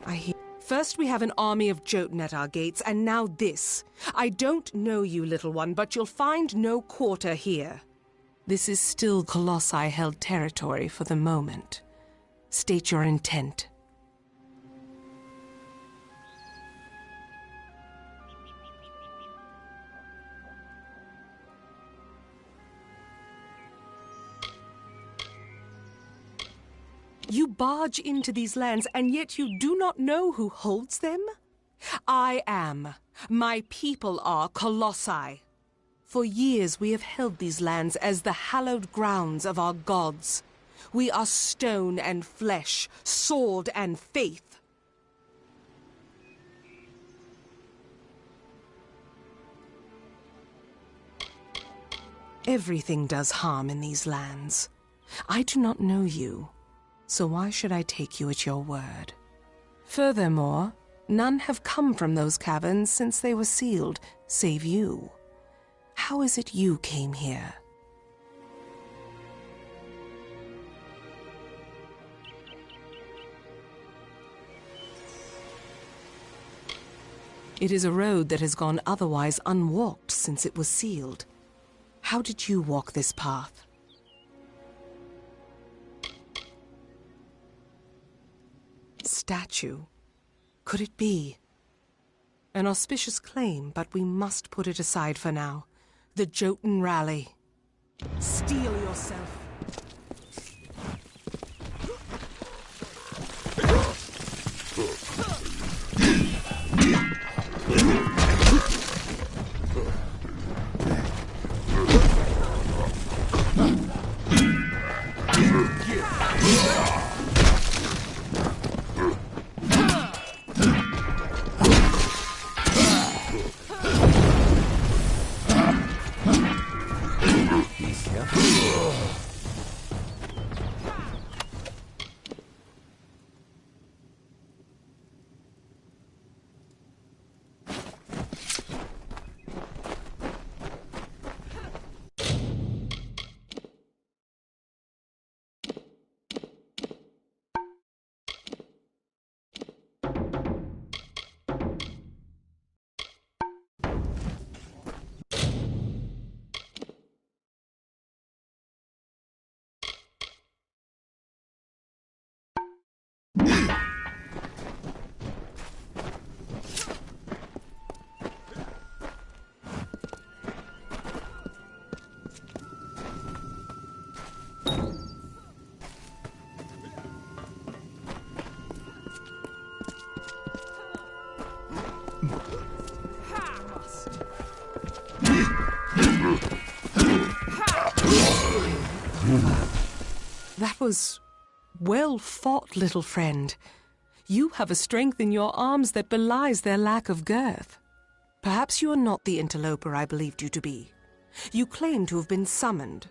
I hear. First we have an army of Jotun at our gates, and now this. I don't know you, little one, but you'll find no quarter here. This is still Colossi-held territory for the moment. State your intent. You barge into these lands, and yet you do not know who holds them? I am. My people are Colossi. For years we have held these lands as the hallowed grounds of our gods. We are stone and flesh, sword and faith. Everything does harm in these lands. I do not know you. So why should I take you at your word? Furthermore, none have come from those caverns since they were sealed, save you. How is it you came here? It is a road that has gone otherwise unwalked since it was sealed. How did you walk this path? Statue. Could it be? An auspicious claim, but we must put it aside for now. The Jotun rally. Steel yourself. That was well fought, little friend. You have a strength in your arms that belies their lack of girth. Perhaps you are not the interloper I believed you to be. You claim to have been summoned.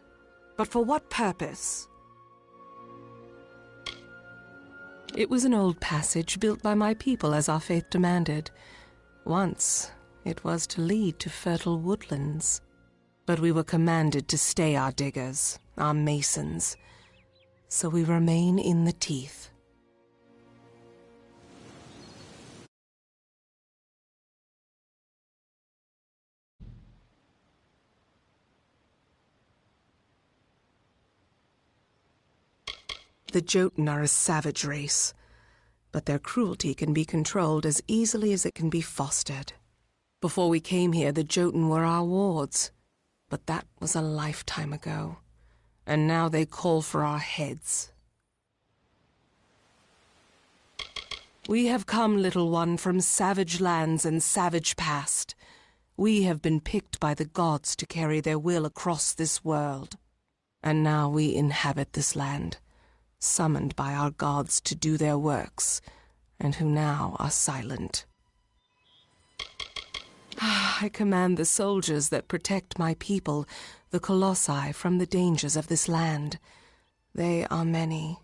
But for what purpose? It was an old passage built by my people as our faith demanded. Once, it was to lead to fertile woodlands. But we were commanded to stay our diggers, our masons. So we remain in the teeth. The Jotun are a savage race, but their cruelty can be controlled as easily as it can be fostered. Before we came here, the Jotun were our wards, but that was a lifetime ago. And now they call for our heads. We have come, little one, from savage lands and savage past. We have been picked by the gods to carry their will across this world. And now we inhabit this land, summoned by our gods to do their works, and who now are silent. I command the soldiers that protect my people, the Colossi, from the dangers of this land. They are many,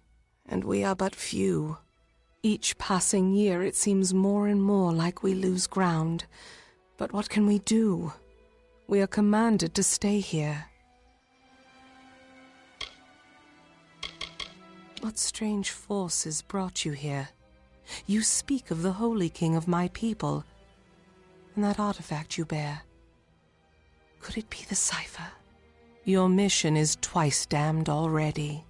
and we are but few. Each passing year it seems more and more like we lose ground. But what can we do? We are commanded to stay here. What strange forces brought you here? You speak of the Holy King of my people, and that artifact you bear. Could it be the cipher? Your mission is twice damned already.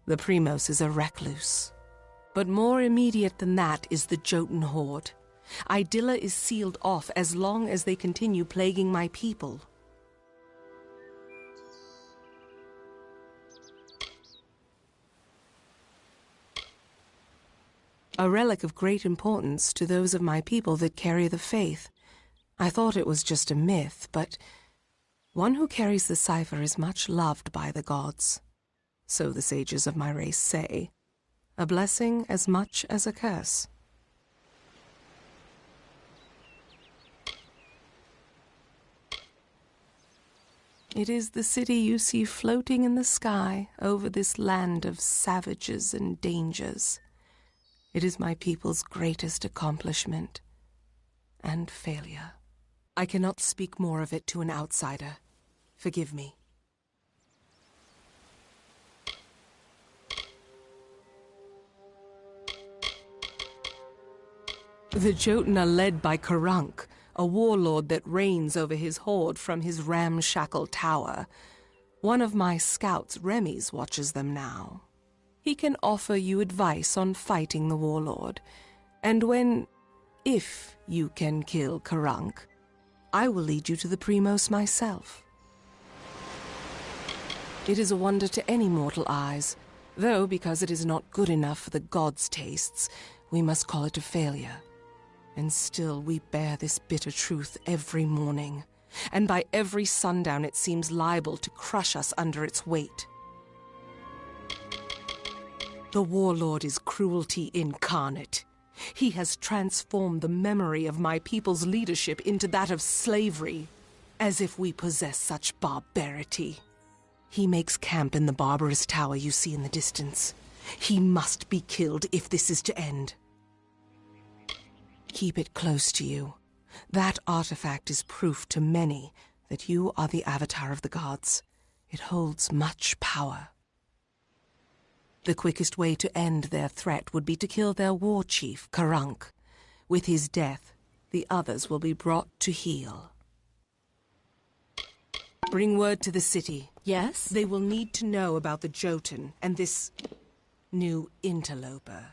The Primos is a recluse. But more immediate than that is the Jotun horde. Idilla is sealed off as long as they continue plaguing my people. A relic of great importance to those of my people that carry the faith. I thought it was just a myth, but one who carries the cipher is much loved by the gods. So the sages of my race say. A blessing as much as a curse. It is the city you see floating in the sky over this land of savages and dangers. It is my people's greatest accomplishment and failure. I cannot speak more of it to an outsider. Forgive me. The Jotun are led by Karunk, a warlord that reigns over his horde from his ramshackle tower. One of my scouts, Remy's, watches them now. He can offer you advice on fighting the warlord, and if you can kill Karunk, I will lead you to the Primos myself. It is a wonder to any mortal eyes, though because it is not good enough for the gods' tastes, we must call it a failure. And still we bear this bitter truth every morning, and by every sundown it seems liable to crush us under its weight. The warlord is cruelty incarnate. He has transformed the memory of my people's leadership into that of slavery, as if we possess such barbarity. He makes camp in the barbarous tower you see in the distance. He must be killed if this is to end. Keep it close to you. That artifact is proof to many that you are the avatar of the gods. It holds much power. The quickest way to end their threat would be to kill their war chief, Karunk. With his death, the others will be brought to heel. Bring word to the city. Yes? They will need to know about the Jotun and this new interloper.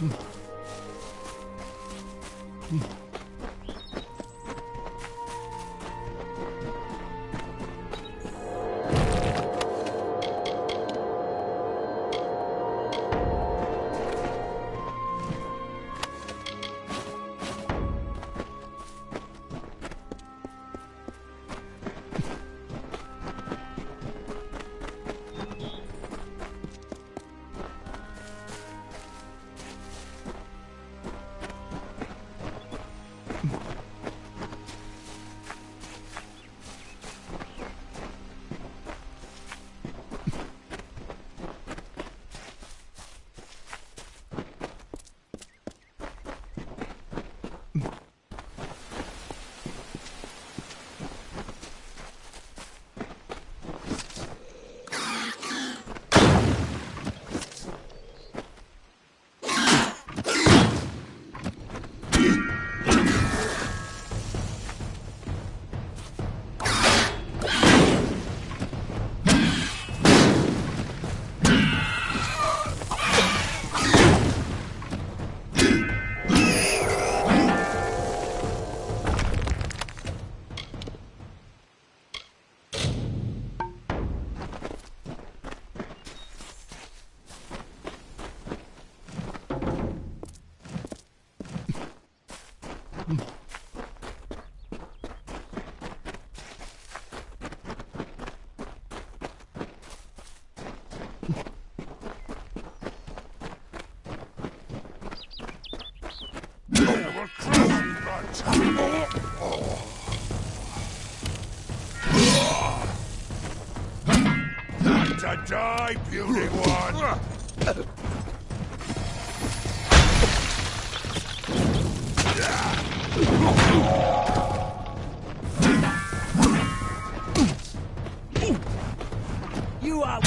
To die, beauty one! You are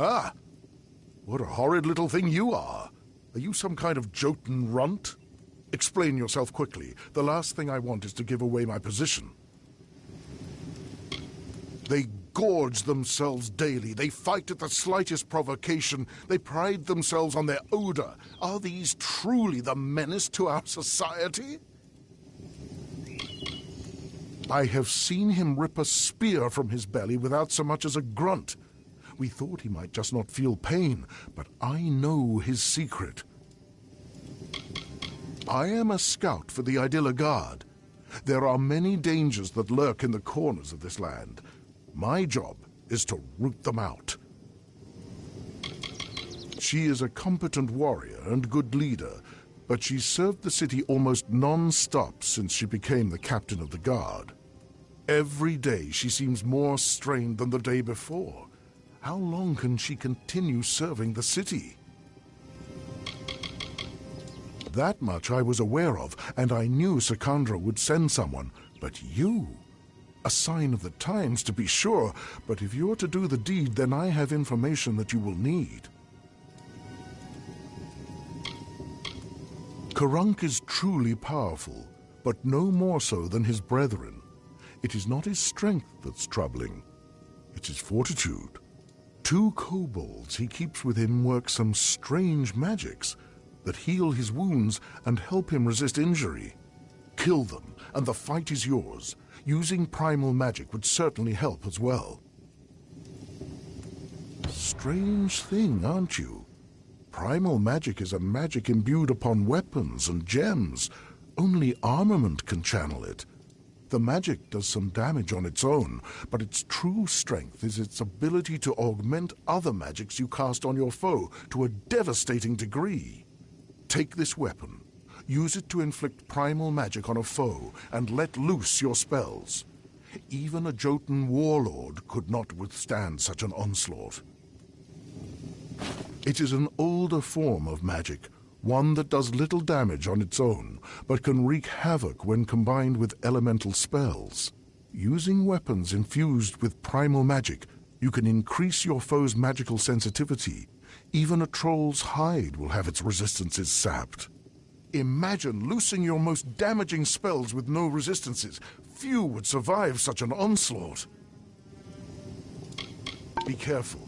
Ah, what a horrid little thing you are. Are you some kind of Jotun runt? Explain yourself quickly. The last thing I want is to give away my position. They gorge themselves daily. They fight at the slightest provocation. They pride themselves on their odor. Are these truly the menace to our society? I have seen him rip a spear from his belly without so much as a grunt. We thought he might just not feel pain, but I know his secret. I am a scout for the Idilla Guard. There are many dangers that lurk in the corners of this land. My job is to root them out. She is a competent warrior and good leader, but she's served the city almost non-stop since she became the captain of the guard. Every day she seems more strained than the day before. How long can she continue serving the city? That much I was aware of, and I knew Sikandra would send someone. But you? A sign of the times, to be sure, but if you're to do the deed, then I have information that you will need. Karunk is truly powerful, but no more so than his brethren. It is not his strength that's troubling. It's his fortitude. 2 kobolds he keeps with him work some strange magics that heal his wounds and help him resist injury. Kill them, and the fight is yours. Using primal magic would certainly help as well. Strange thing, aren't you? Primal magic is a magic imbued upon weapons and gems. Only armament can channel it. The magic does some damage on its own, but its true strength is its ability to augment other magics you cast on your foe to a devastating degree. Take this weapon, use it to inflict primal magic on a foe, and let loose your spells. Even a Jotun warlord could not withstand such an onslaught. It is an older form of magic, one that does little damage on its own, but can wreak havoc when combined with elemental spells. Using weapons infused with primal magic, you can increase your foe's magical sensitivity. Even a troll's hide will have its resistances sapped. Imagine loosing your most damaging spells with no resistances. Few would survive such an onslaught. Be careful.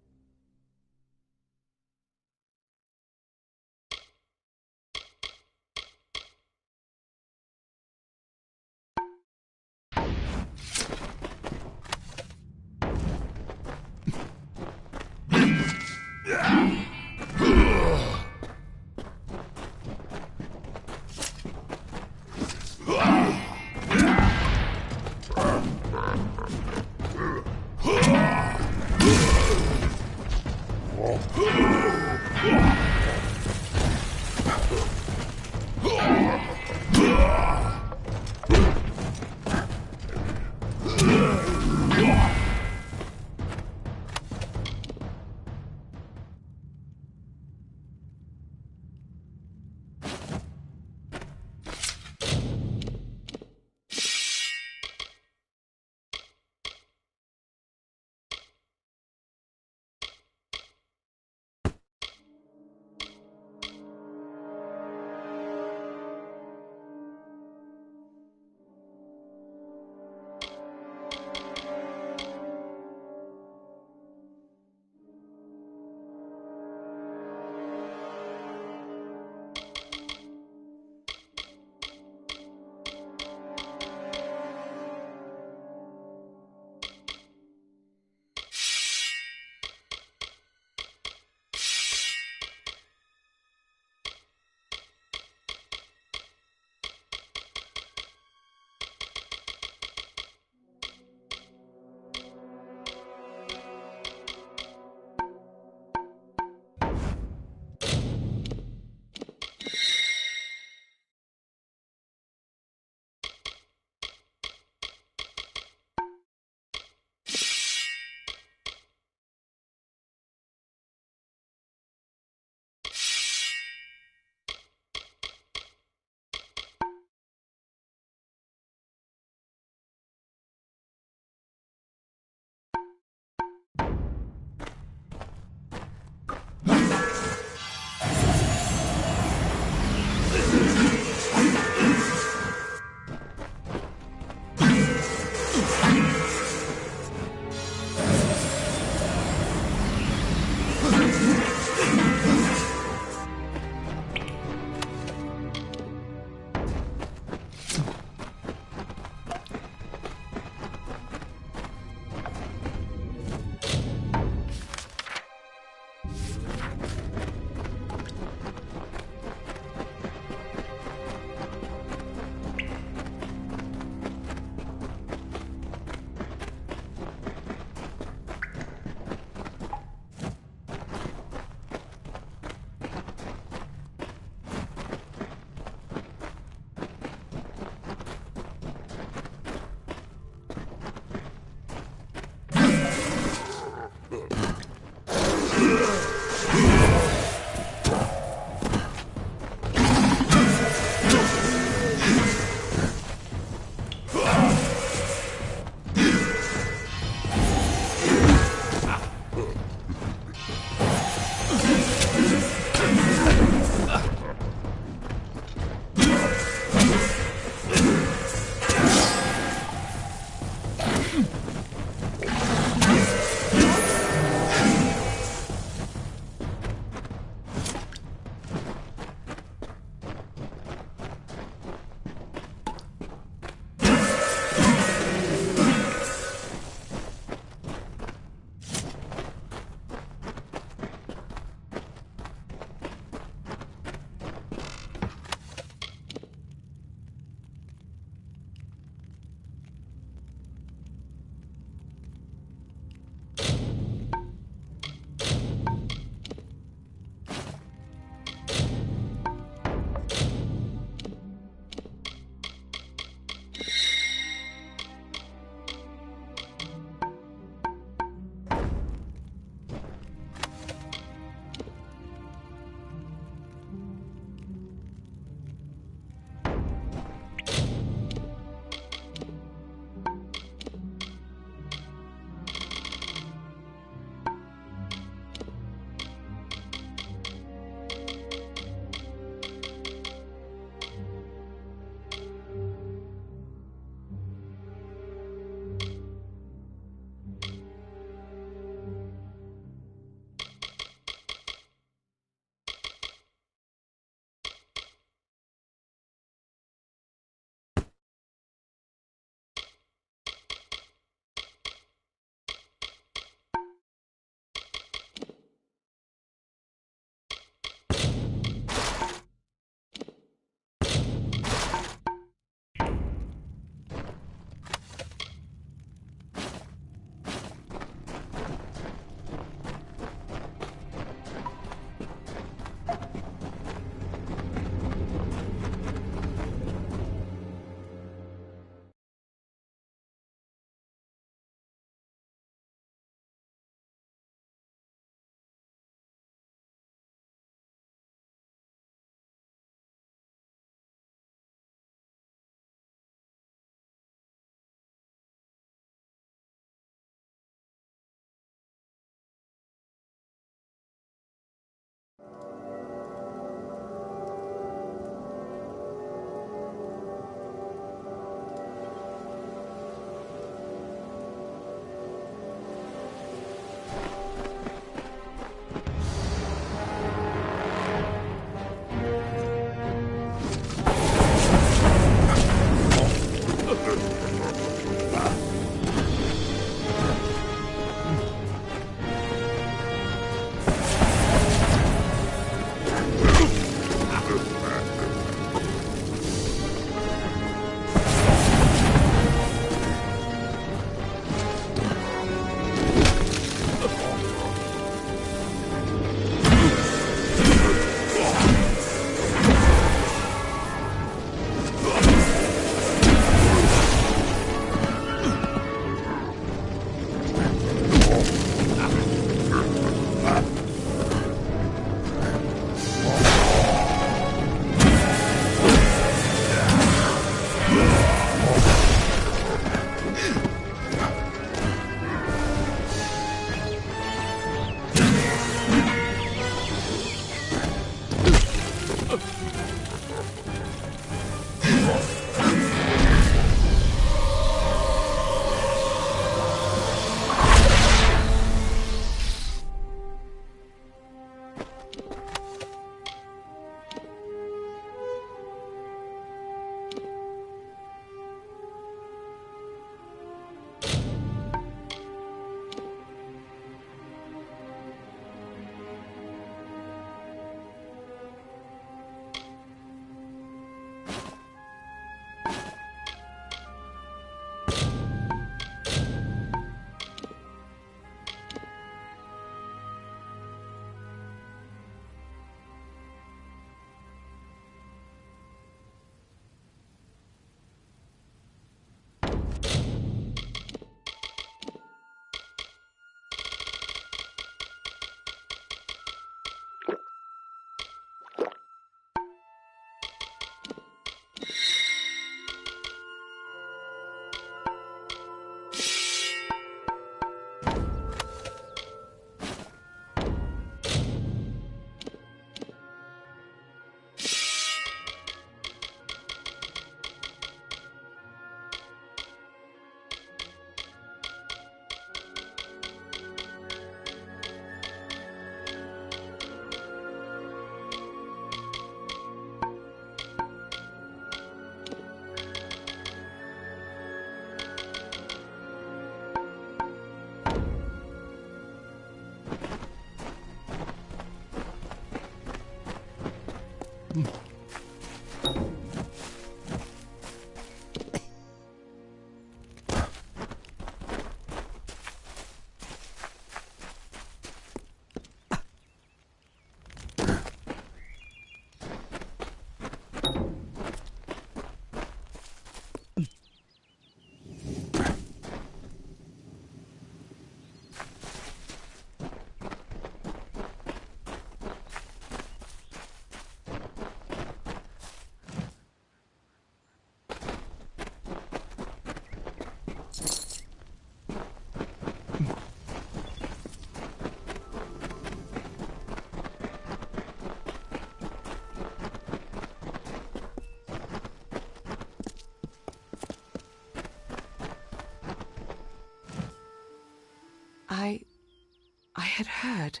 I had heard.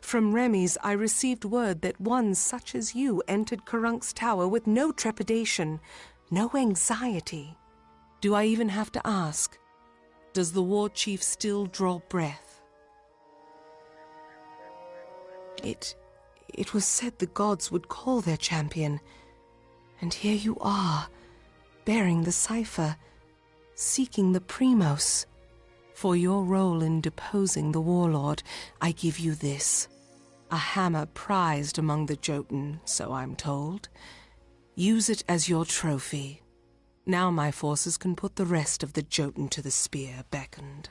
From Remy's, I received word that one such as you entered Karunk's tower with no trepidation, no anxiety. Do I even have to ask? Does the war chief still draw breath? It was said the gods would call their champion, and here you are, bearing the cipher, seeking the Primos. For your role in deposing the warlord, I give you this. A hammer prized among the Jotun, so I'm told. Use it as your trophy. Now my forces can put the rest of the Jotun to the spear beckoned.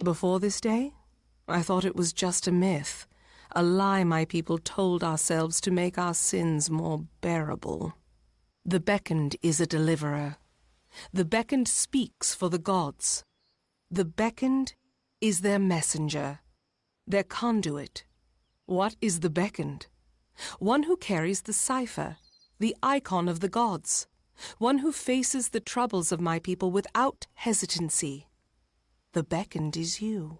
Before this day, I thought it was just a myth, a lie my people told ourselves to make our sins more bearable. The beckoned is a deliverer. The beckoned speaks for the gods. The beckoned is their messenger, their conduit. What is the beckoned? One who carries the cipher, the icon of the gods. One who faces the troubles of my people without hesitancy. The beckoned is you.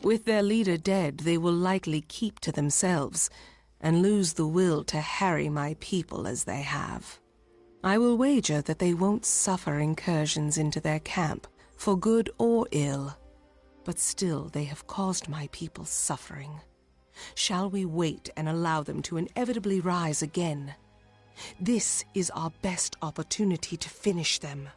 With their leader dead, they will likely keep to themselves and lose the will to harry my people as they have. I will wager that they won't suffer incursions into their camp, for good or ill. But still they have caused my people suffering. Shall we wait and allow them to inevitably rise again? This is our best opportunity to finish them.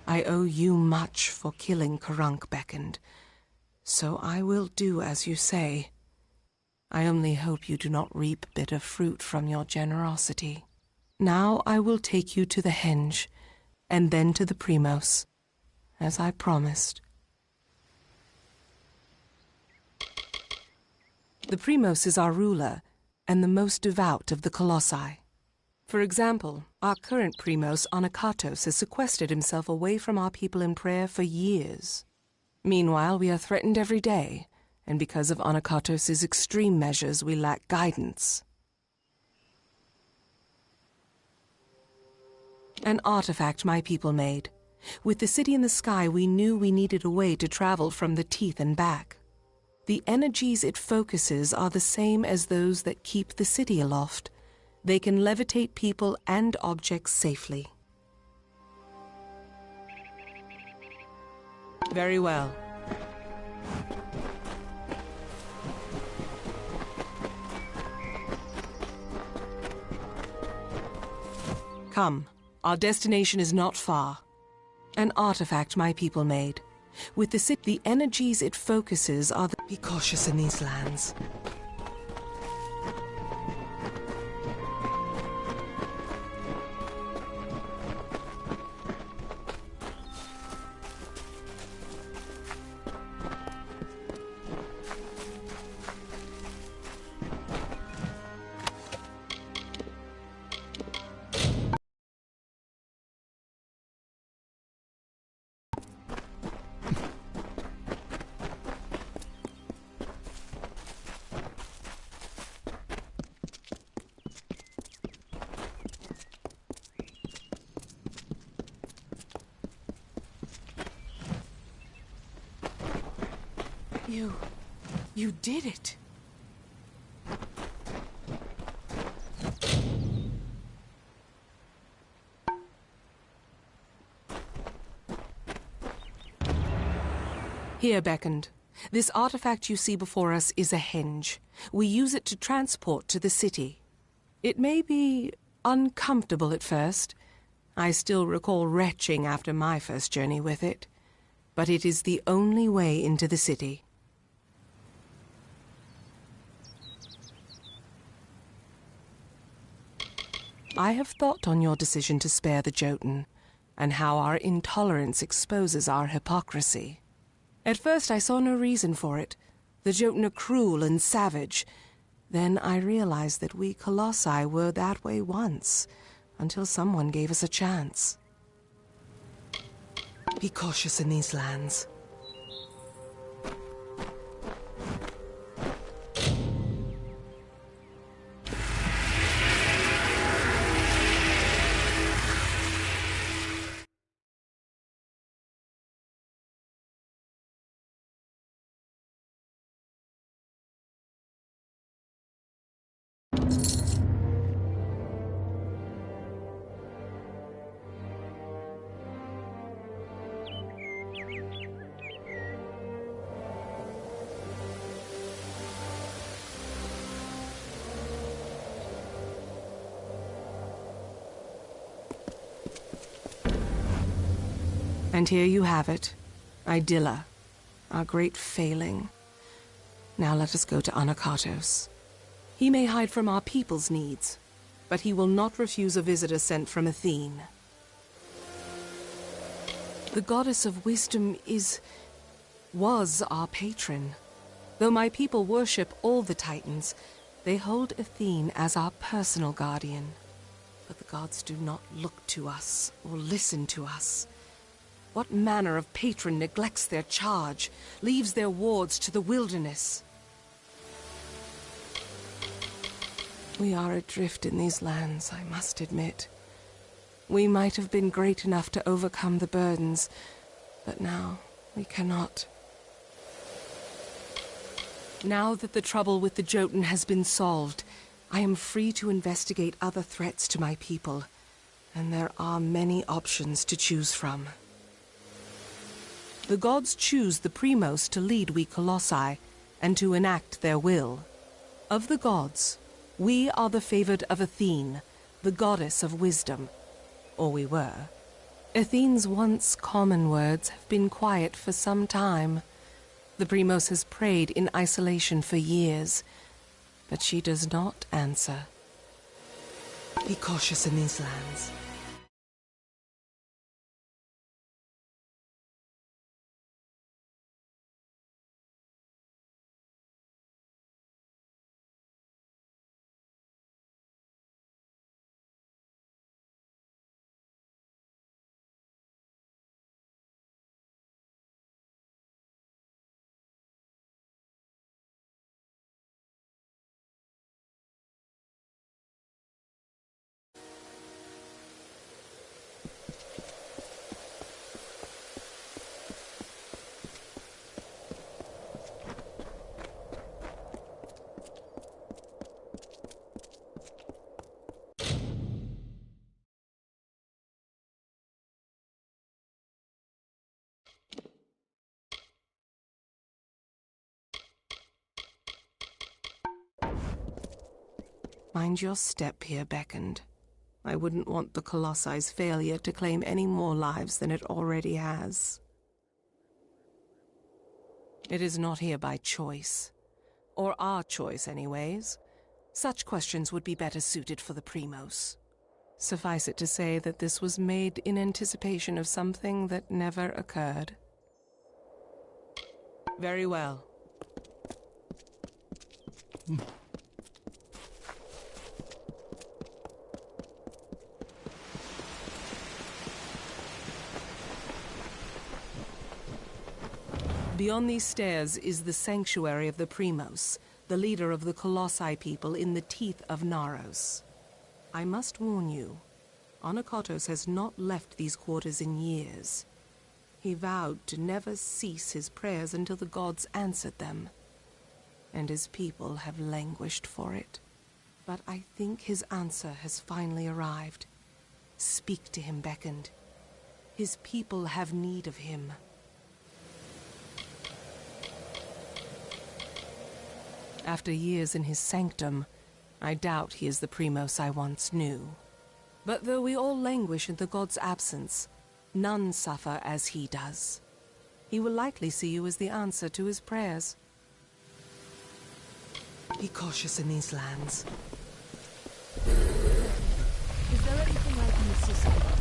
I owe you much for killing Karunk beckoned, so I will do as you say. I only hope you do not reap bitter fruit from your generosity. Now I will take you to the henge, and then to the Primos, as I promised. The Primos is our ruler, and the most devout of the Colossi. For example, our current Primos, Anakatos, has sequestered himself away from our people in prayer for years. Meanwhile, we are threatened every day, and because of Anakatos' extreme measures, we lack guidance. An artifact my people made. With the city in the sky, we knew we needed a way to travel from the teeth and back. The energies it focuses are the same as those that keep the city aloft. They can levitate people and objects safely. Very well. Come, our destination is not far. An artifact my people made. With the energies it focuses are the... Be cautious in these lands. You did it. Here, Beckoned. This artifact you see before us is a henge. We use it to transport to the city. It may be uncomfortable at first. I still recall retching after my first journey with it. But it is the only way into the city. I have thought on your decision to spare the Jotun, and how our intolerance exposes our hypocrisy. At first I saw no reason for it. The Jotun are cruel and savage. Then I realized that we Colossi were that way once, until someone gave us a chance. Be cautious in these lands. And here you have it, Idylla, our great failing. Now let us go to Anakatos. He may hide from our people's needs, but he will not refuse a visitor sent from Athene. The goddess of wisdom was our patron. Though my people worship all the Titans, they hold Athene as our personal guardian. But the gods do not look to us or listen to us. What manner of patron neglects their charge, leaves their wards to the wilderness? We are adrift in these lands, I must admit. We might have been great enough to overcome the burdens, but now we cannot. Now that the trouble with the Jotun has been solved, I am free to investigate other threats to my people, and there are many options to choose from. The gods choose the Primos to lead we Colossi, and to enact their will. Of the gods, we are the favored of Athene, the goddess of wisdom. Or we were. Athene's once common words have been quiet for some time. The Primos has prayed in isolation for years, but she does not answer. Be cautious in these lands. Mind your step here, Beckoned. I wouldn't want the Colossi's failure to claim any more lives than it already has. It is not here by choice. Or our choice, anyways. Such questions would be better suited for the Primos. Suffice it to say that this was made in anticipation of something that never occurred. Very well. Beyond these stairs is the sanctuary of the Primos, the leader of the Colossi people in the teeth of Naros. I must warn you, Anakotos has not left these quarters in years. He vowed to never cease his prayers until the gods answered them, and his people have languished for it. But I think his answer has finally arrived. Speak to him, beckoned. His people have need of him. After years in his sanctum, I doubt he is the Primos I once knew. But though we all languish in the god's absence, none suffer as he does. He will likely see you as the answer to his prayers. Be cautious in these lands. Is there anything I can assist with?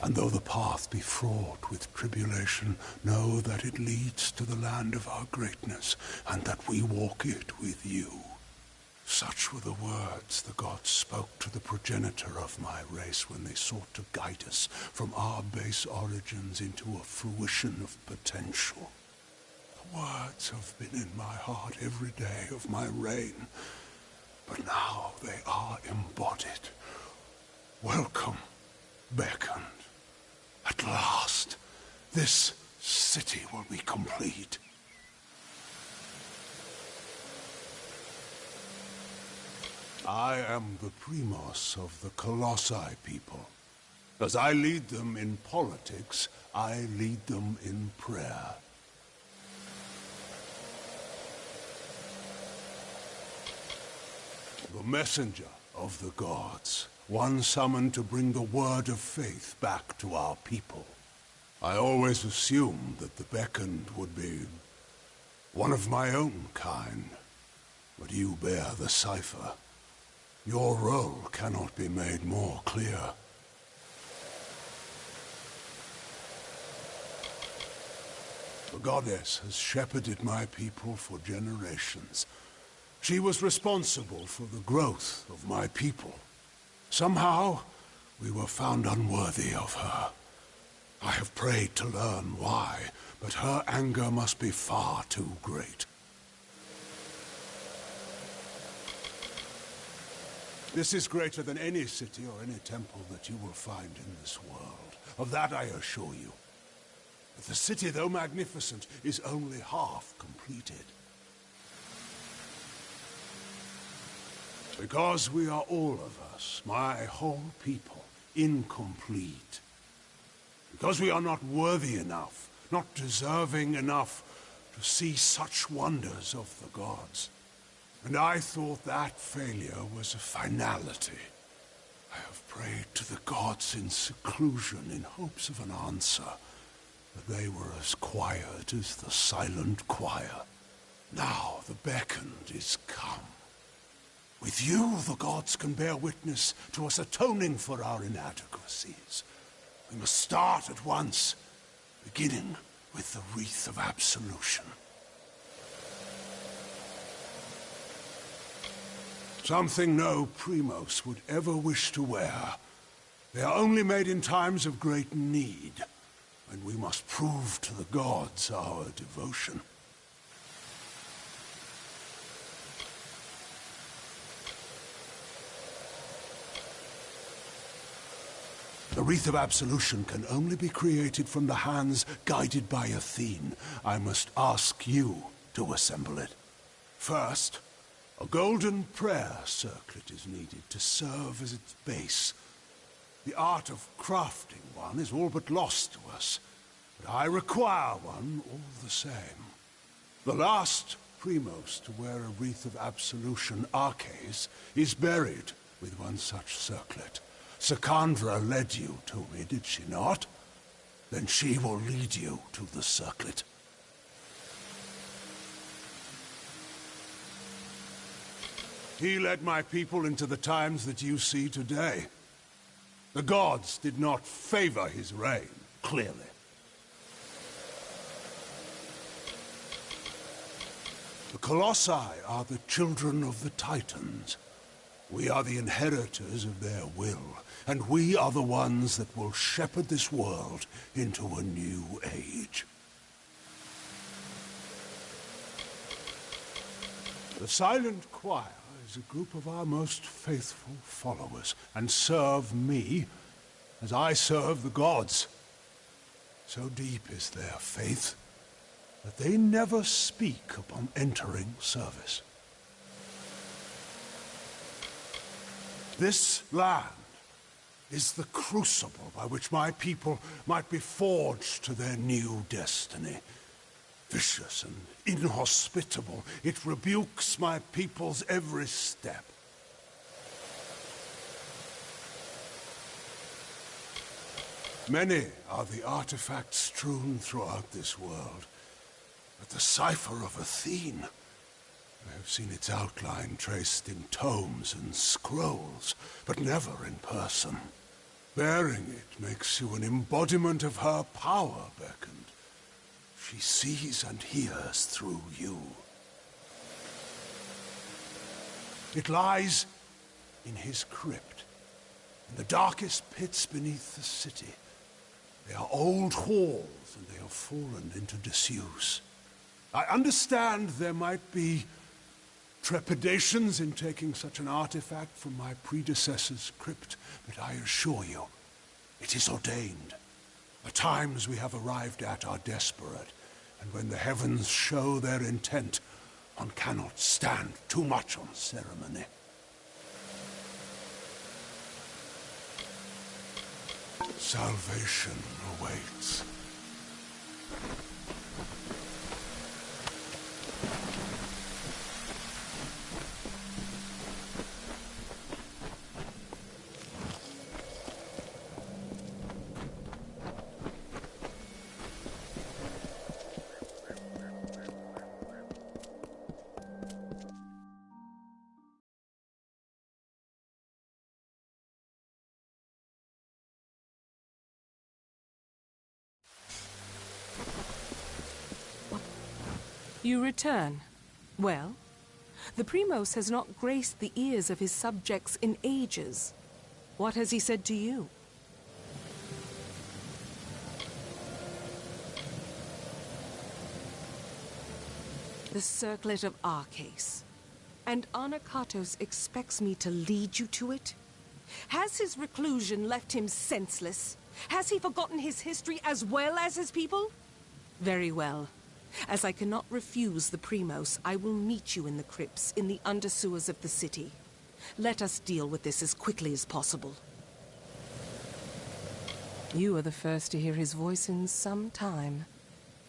And though the path be fraught with tribulation, know that it leads to the land of our greatness, and that we walk it with you. Such were the words the gods spoke to the progenitor of my race when they sought to guide us from our base origins into a fruition of potential. The words have been in my heart every day of my reign, but now they are embodied. Welcome, beckoned. At last, this city will be complete. I am the Primos of the Colossi people. As I lead them in politics, I lead them in prayer. The messenger of the gods. One summoned to bring the word of faith back to our people. I always assumed that the beckoned would be one of my own kind, but you bear the cipher. Your role cannot be made more clear. The goddess has shepherded my people for generations. She was responsible for the growth of my people. Somehow, we were found unworthy of her. I have prayed to learn why, but her anger must be far too great. This is greater than any city or any temple that you will find in this world. Of that I assure you. But the city, though magnificent, is only half completed. Because we are all of us, my whole people, incomplete. Because we are not worthy enough, not deserving enough to see such wonders of the gods. And I thought that failure was a finality. I have prayed to the gods in seclusion in hopes of an answer, but they were as quiet as the silent choir. Now the beckoned is come. With you, the gods can bear witness to us atoning for our inadequacies. We must start at once, beginning with the wreath of absolution. Something no Primos would ever wish to wear. They are only made in times of great need, when we must prove to the gods our devotion. The Wreath of Absolution can only be created from the hands guided by Athene. I must ask you to assemble it. First, a golden prayer circlet is needed to serve as its base. The art of crafting one is all but lost to us, but I require one all the same. The last Primos to wear a Wreath of Absolution, Arches, is buried with one such circlet. Sakandra led you to me, did she not? Then she will lead you to the circlet. He led my people into the times that you see today. The gods did not favor his reign, clearly. The Colossi are the children of the Titans. We are the inheritors of their will, and we are the ones that will shepherd this world into a new age. The Silent Choir is a group of our most faithful followers, and serve me as I serve the gods. So deep is their faith that they never speak upon entering service. This land is the crucible by which my people might be forged to their new destiny. Vicious and inhospitable, it rebukes my people's every step. Many are the artifacts strewn throughout this world, but the cipher of Athene, I have seen its outline traced in tomes and scrolls, but never in person. Bearing it makes you an embodiment of her power, Beckoned. She sees and hears through you. It lies in his crypt, in the darkest pits beneath the city. They are old halls, and they have fallen into disuse. I understand there might be trepidations in taking such an artifact from my predecessor's crypt, but I assure you, it is ordained. The times we have arrived at are desperate, and when the heavens show their intent, one cannot stand too much on ceremony. Salvation awaits. You return. Well, the Primos has not graced the ears of his subjects in ages. What has he said to you? The circlet of Arches. And Anakatos expects me to lead you to it? Has his reclusion left him senseless? Has he forgotten his history as well as his people? Very well. As I cannot refuse the Primos, I will meet you in the crypts, in the undersewers of the city. Let us deal with this as quickly as possible. You are the first to hear his voice in some time.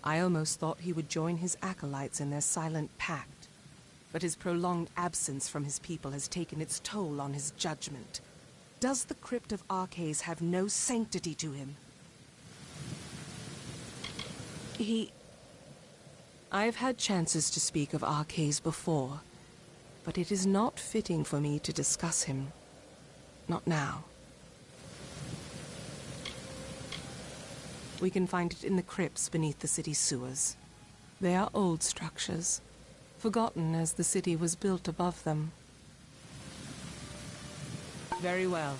I almost thought he would join his acolytes in their silent pact. But his prolonged absence from his people has taken its toll on his judgment. Does the crypt of Arcades have no sanctity to him? I've had chances to speak of Arcades before, but it is not fitting for me to discuss him. Not now. We can find it in the crypts beneath the city's sewers. They are old structures, forgotten as the city was built above them. Very well.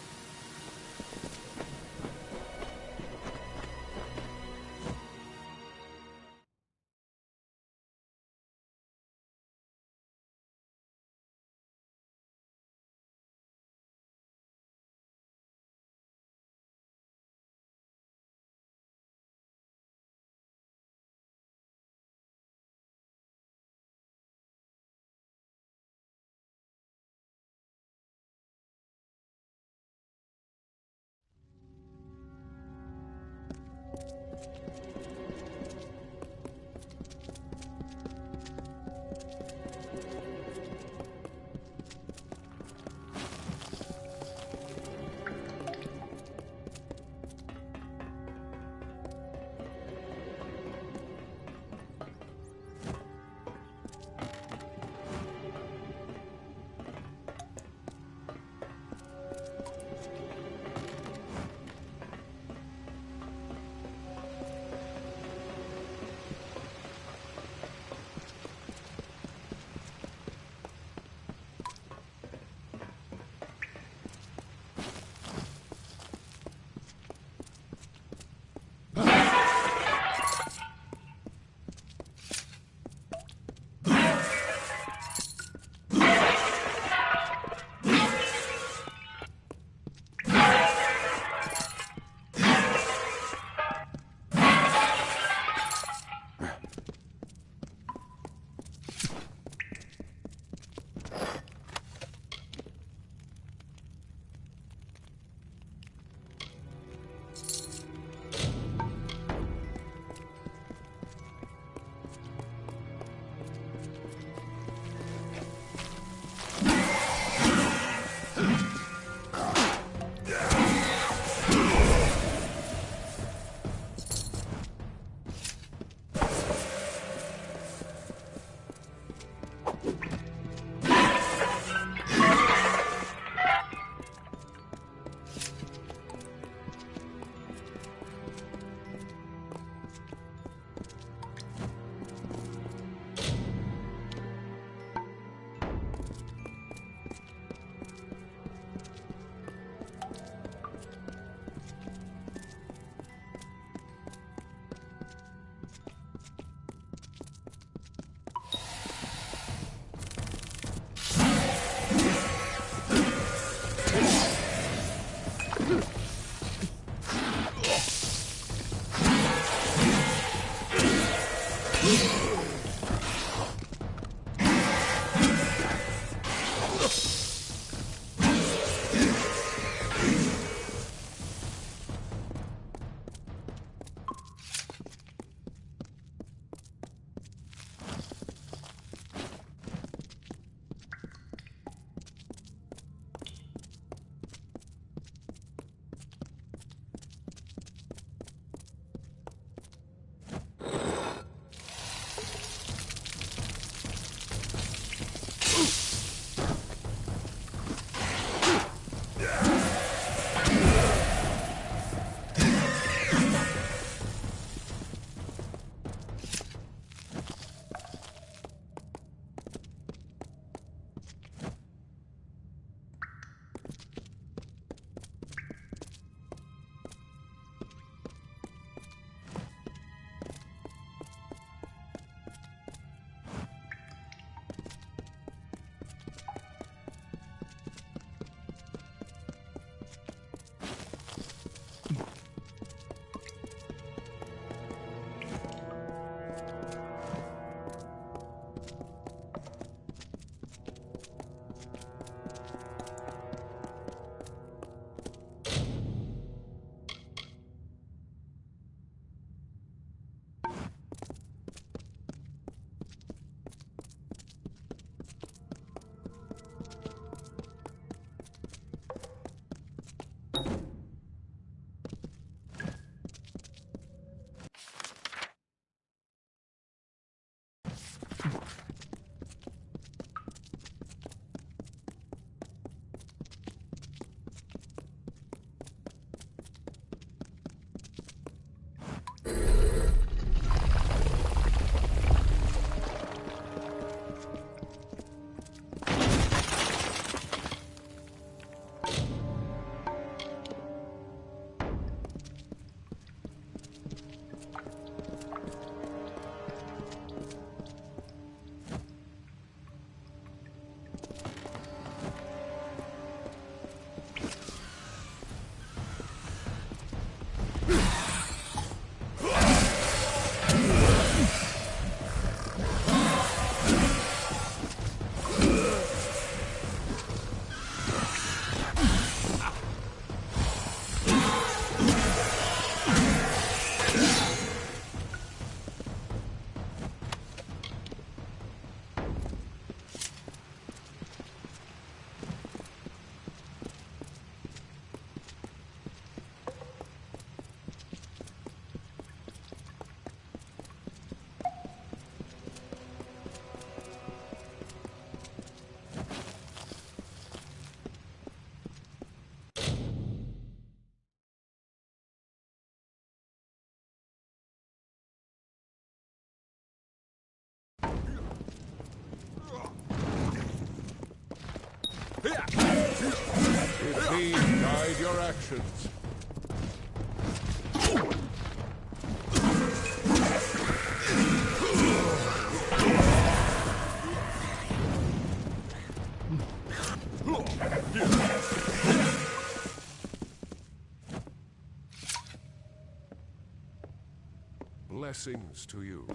me guide your actions. Blessings to you.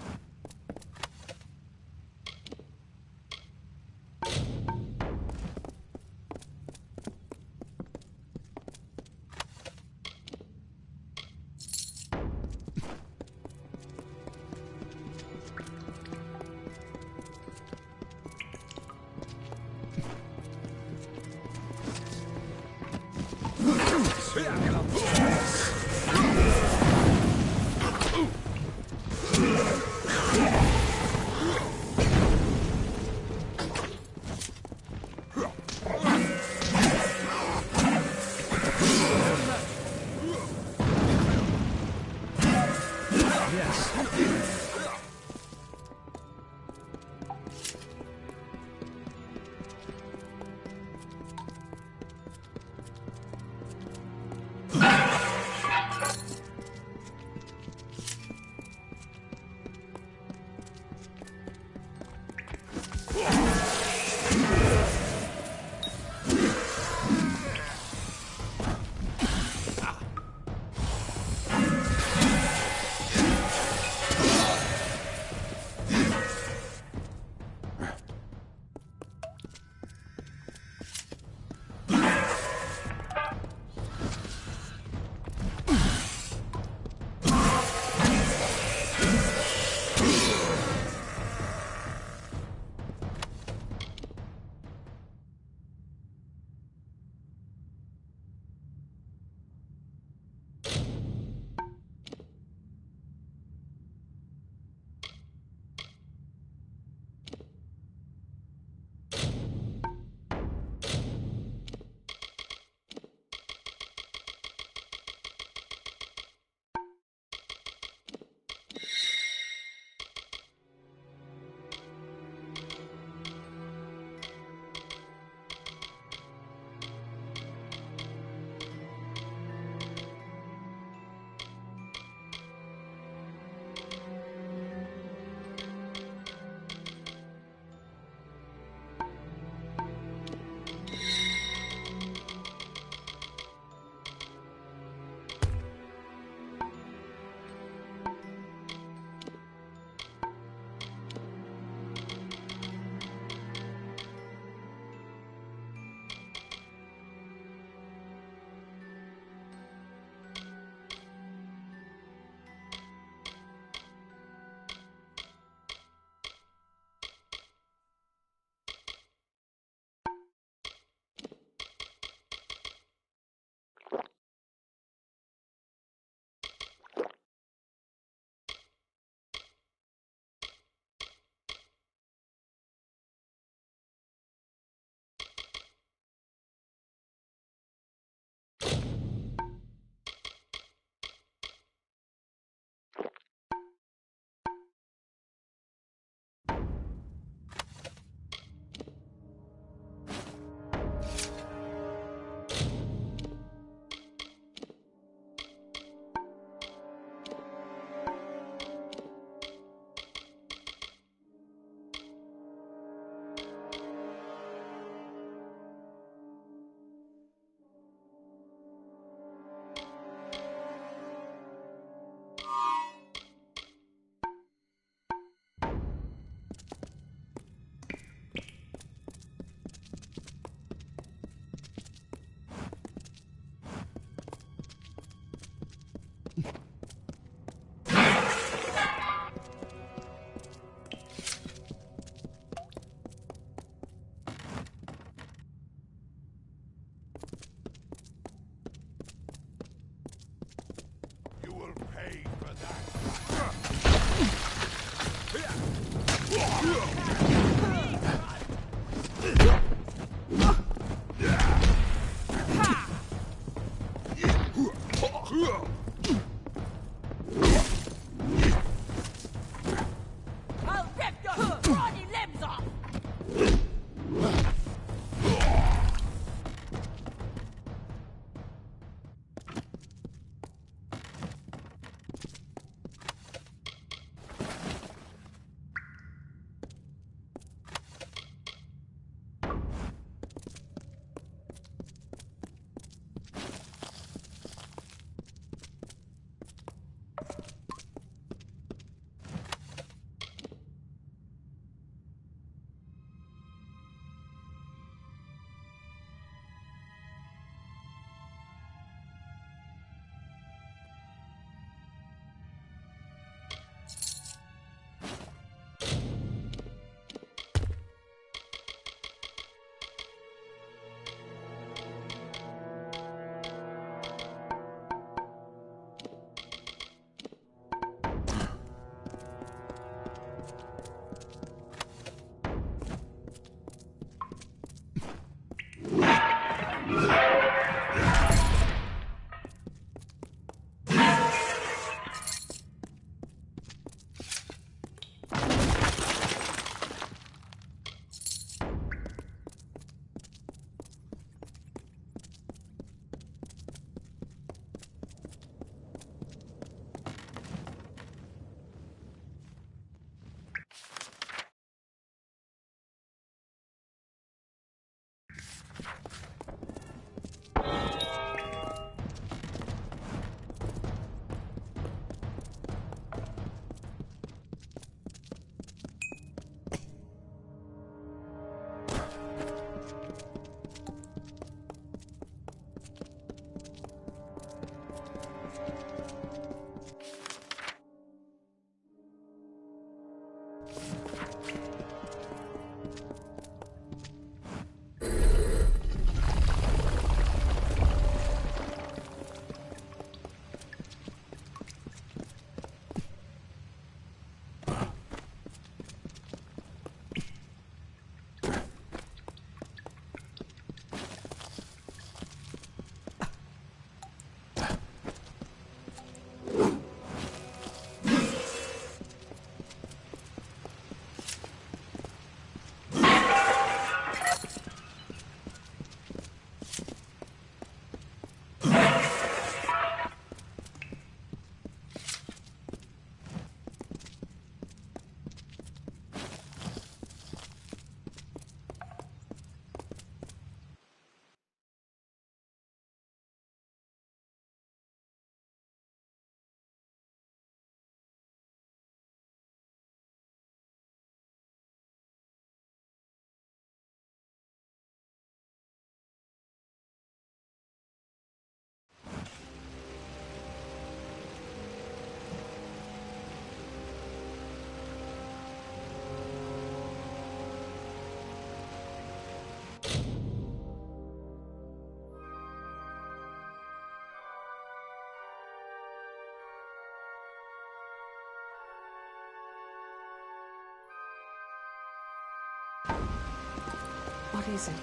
What is it?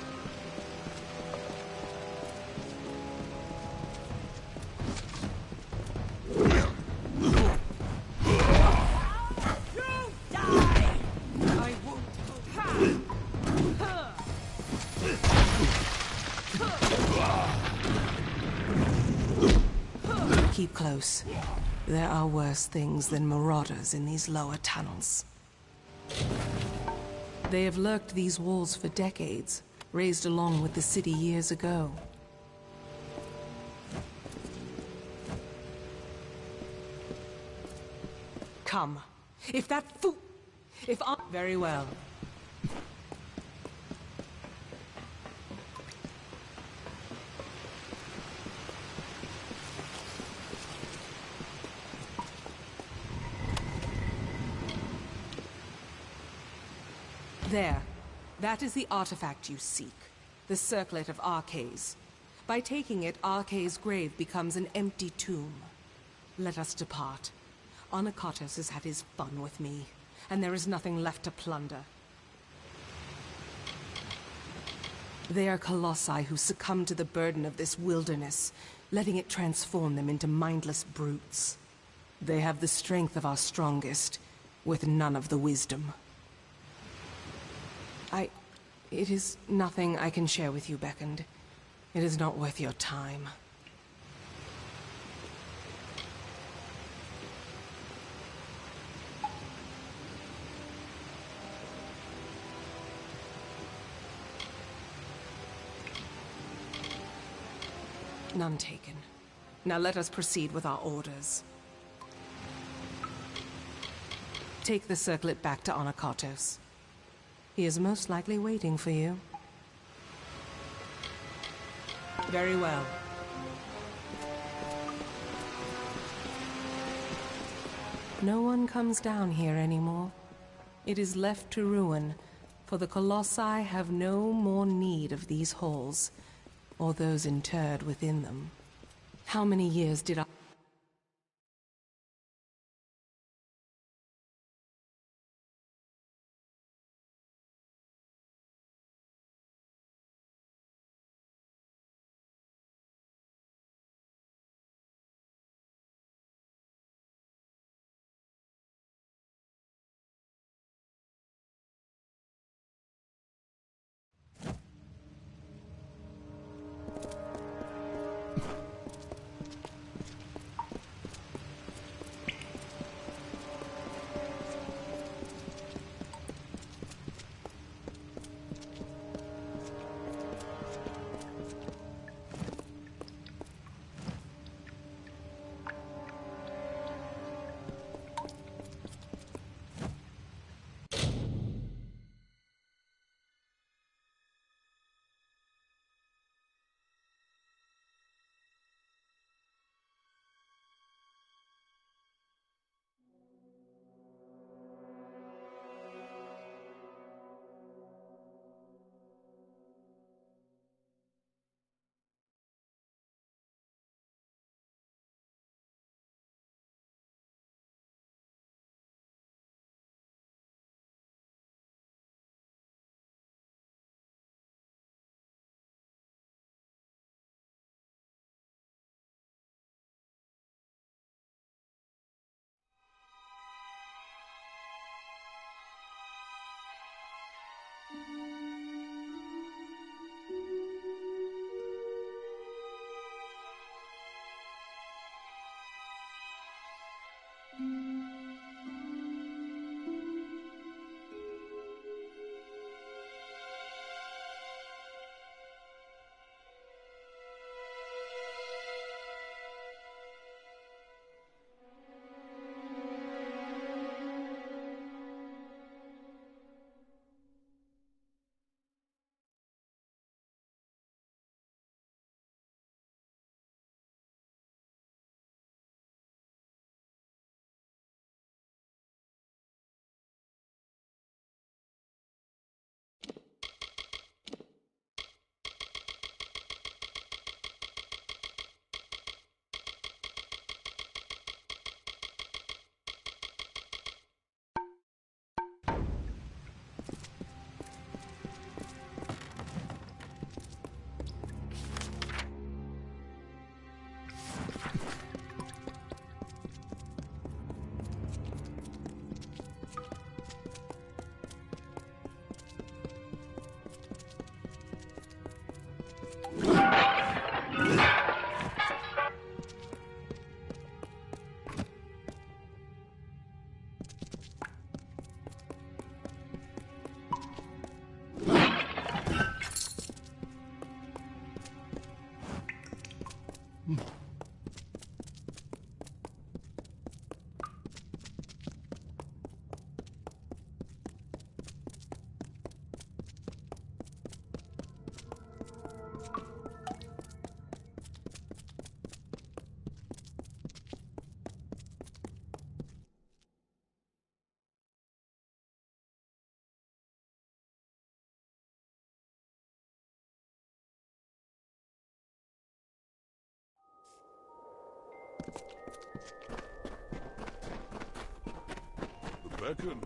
I won't. Keep close. There are worse things than marauders in these lower tunnels. They have lurked these walls for decades, raised along with the city years ago. Come. If that fool... If I... Very well. There. That is the artifact you seek. The Circlet of Arcades. By taking it, Arcades' grave becomes an empty tomb. Let us depart. Onakatos has had his fun with me, and there is nothing left to plunder. They are colossi who succumb to the burden of this wilderness, letting it transform them into mindless brutes. They have the strength of our strongest, with none of the wisdom. It is nothing I can share with you, Beckoned. It is not worth your time. None taken. Now let us proceed with our orders. Take the circlet back to Onakatos. He is most likely waiting for you. Very well. No one comes down here anymore. It is left to ruin, for the Colossi have no more need of these halls, or those interred within them. How many years did I... The beacon.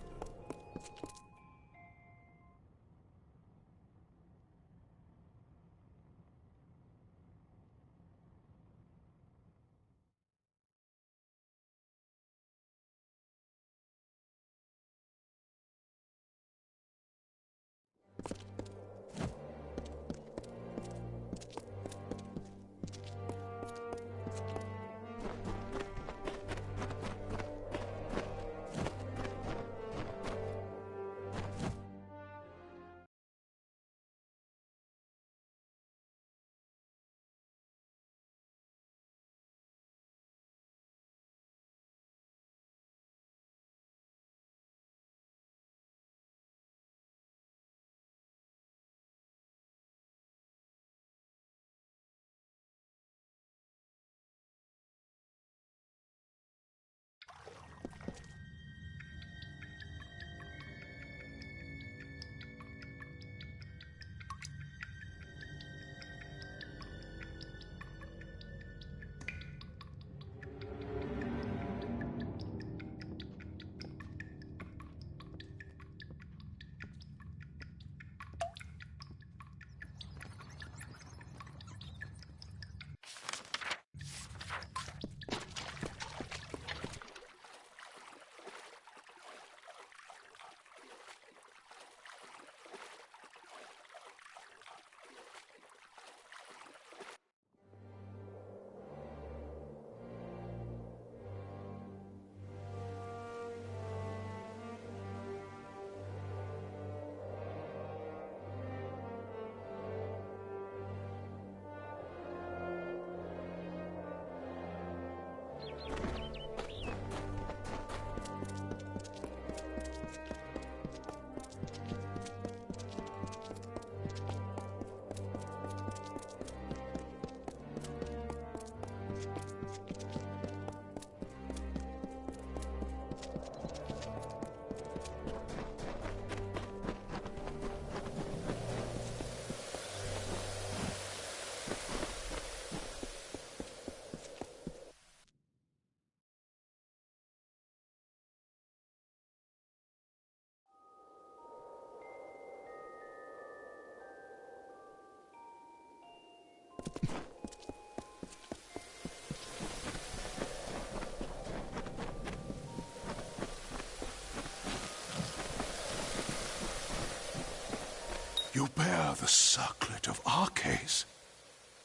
You bear the circlet of Arcades.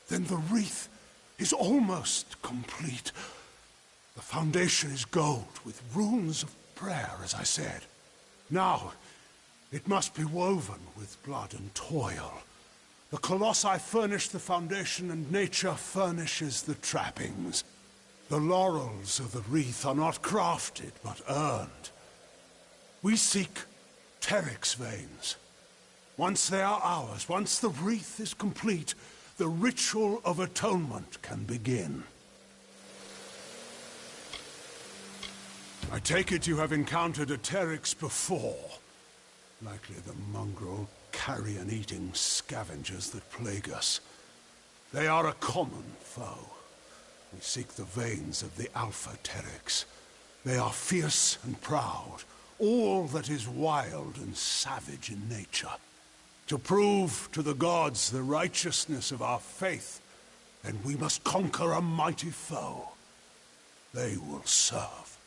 Then the wreath is almost complete. The foundation is gold with runes of prayer, as I said. Now, it must be woven with blood and toil. The Colossi furnish the foundation, and nature furnishes the trappings. The laurels of the wreath are not crafted, but earned. We seek Teryx veins. Once they are ours, once the wreath is complete, the ritual of atonement can begin. I take it you have encountered a Teryx before. Likely the mongrel, carrion-eating scavengers that plague us. They are a common foe. We seek the veins of the Alpha Teryx. They are fierce and proud, all that is wild and savage in nature. To prove to the gods the righteousness of our faith, then we must conquer a mighty foe. They will serve.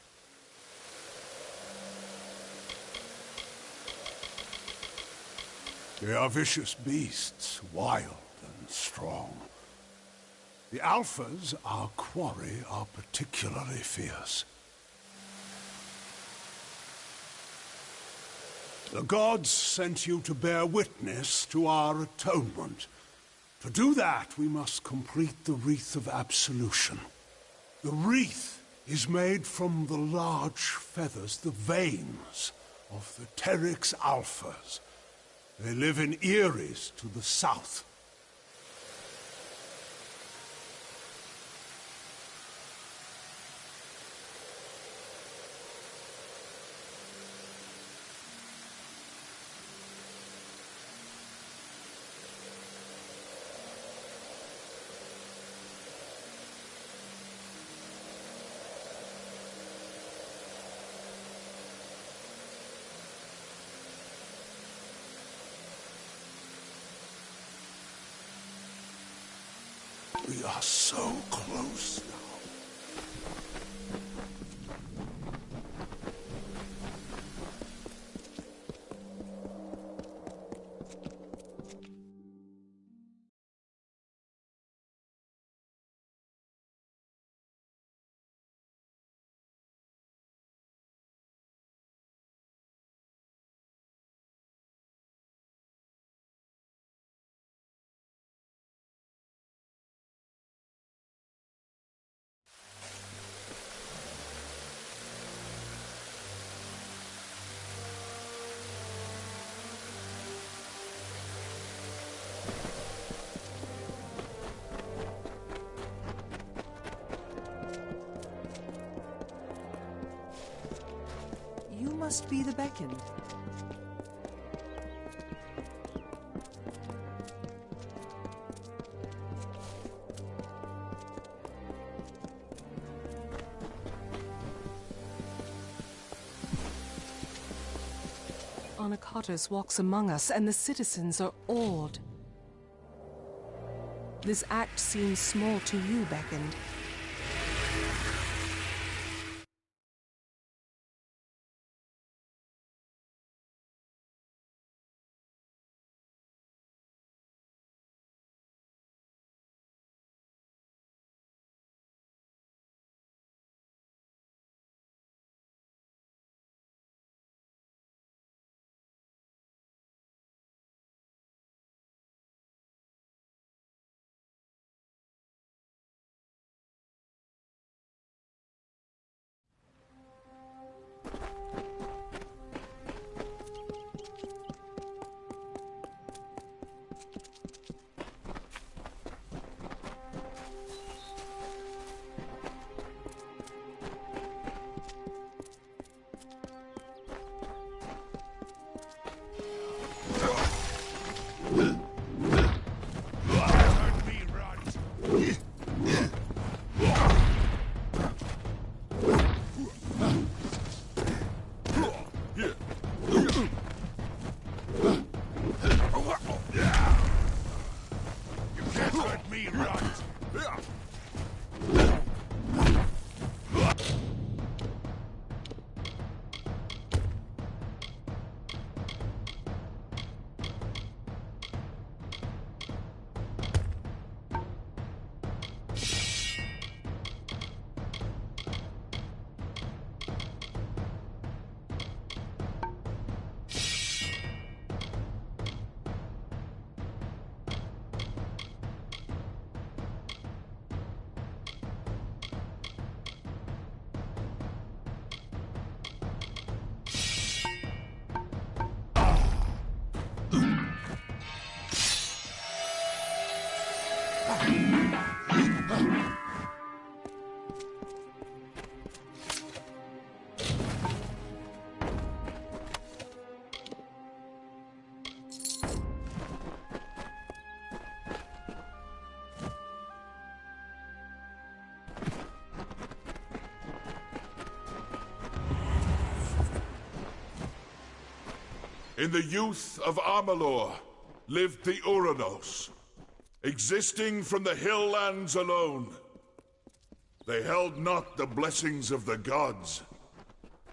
They are vicious beasts, wild and strong. The Alphas, our quarry, are particularly fierce. The gods sent you to bear witness to our atonement. To do that, we must complete the Wreath of Absolution. The wreath is made from the large feathers, the veins of the Teryx Alphas. They live in Eris to the south. We are so close now. You must be the beckoned. Anakatos walks among us, and the citizens are awed. This act seems small to you, beckoned. In the youth of Amalur lived the Uranos, existing from the hill lands alone. They held not the blessings of the gods,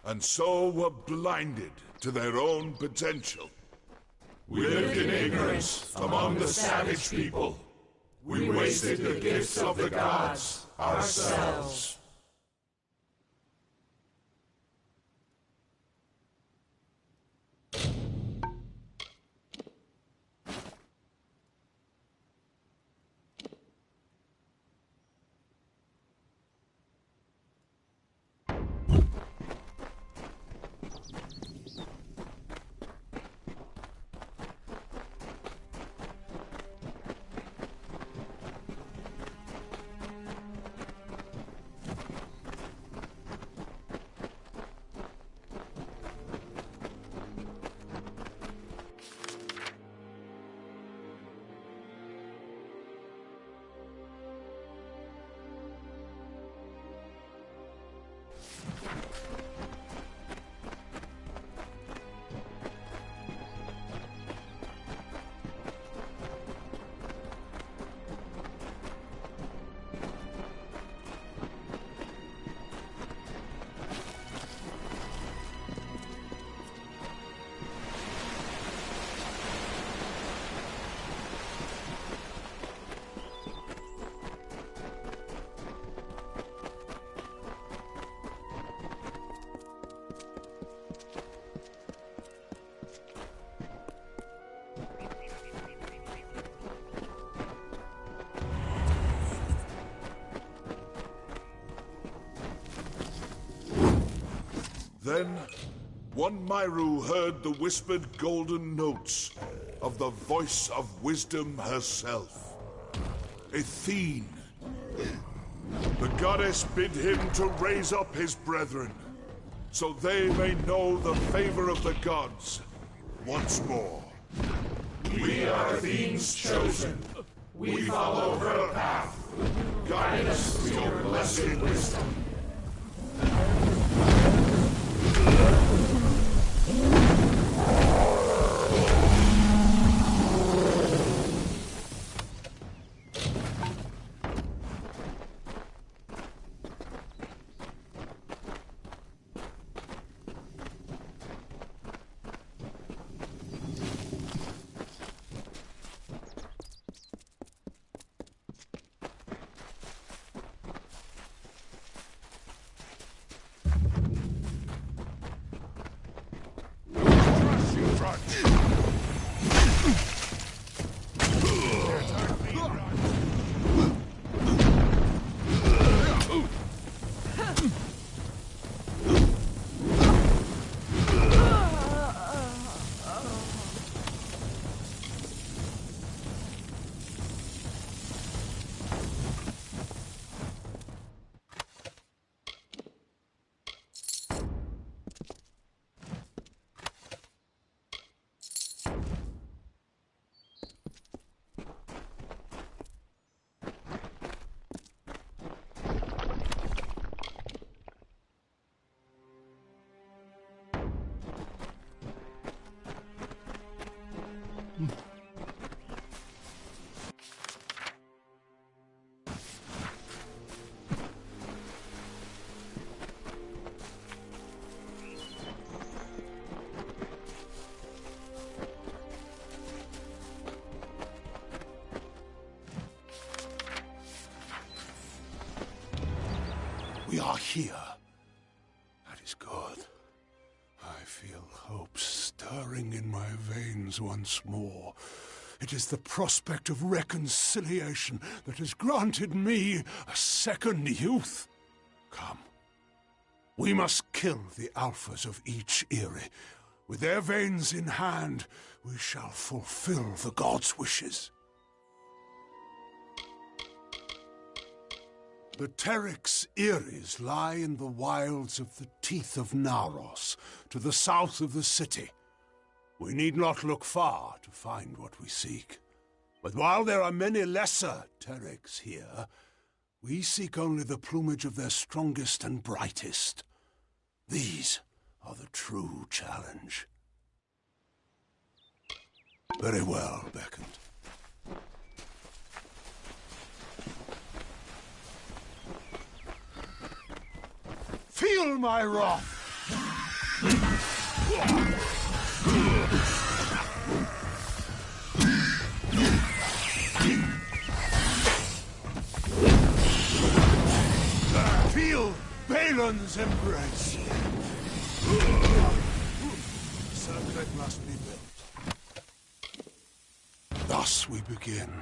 and so were blinded to their own potential. We lived in ignorance among the savage people. We wasted the gifts of the gods ourselves. Then, one Myru heard the whispered golden notes of the voice of wisdom herself. Athene. The goddess bid him to raise up his brethren, so they may know the favor of the gods once more. We are Athene's chosen. We follow her path. Guide us with your blessed wisdom. We are here. That is good. I feel hope stirring in my veins once more. It is the prospect of reconciliation that has granted me a second youth. Come. We must kill the alphas of each eyrie. With their veins in hand, we shall fulfill the gods' wishes. The Teryx eyries lie in the wilds of the Teeth of Naros, to the south of the city. We need not look far to find what we seek. But while there are many lesser Teryx here, we seek only the plumage of their strongest and brightest. These are the true challenge. Very well, Beckoned. Feel my wrath! Feel Balin's embrace! Circlet must be built. Thus we begin.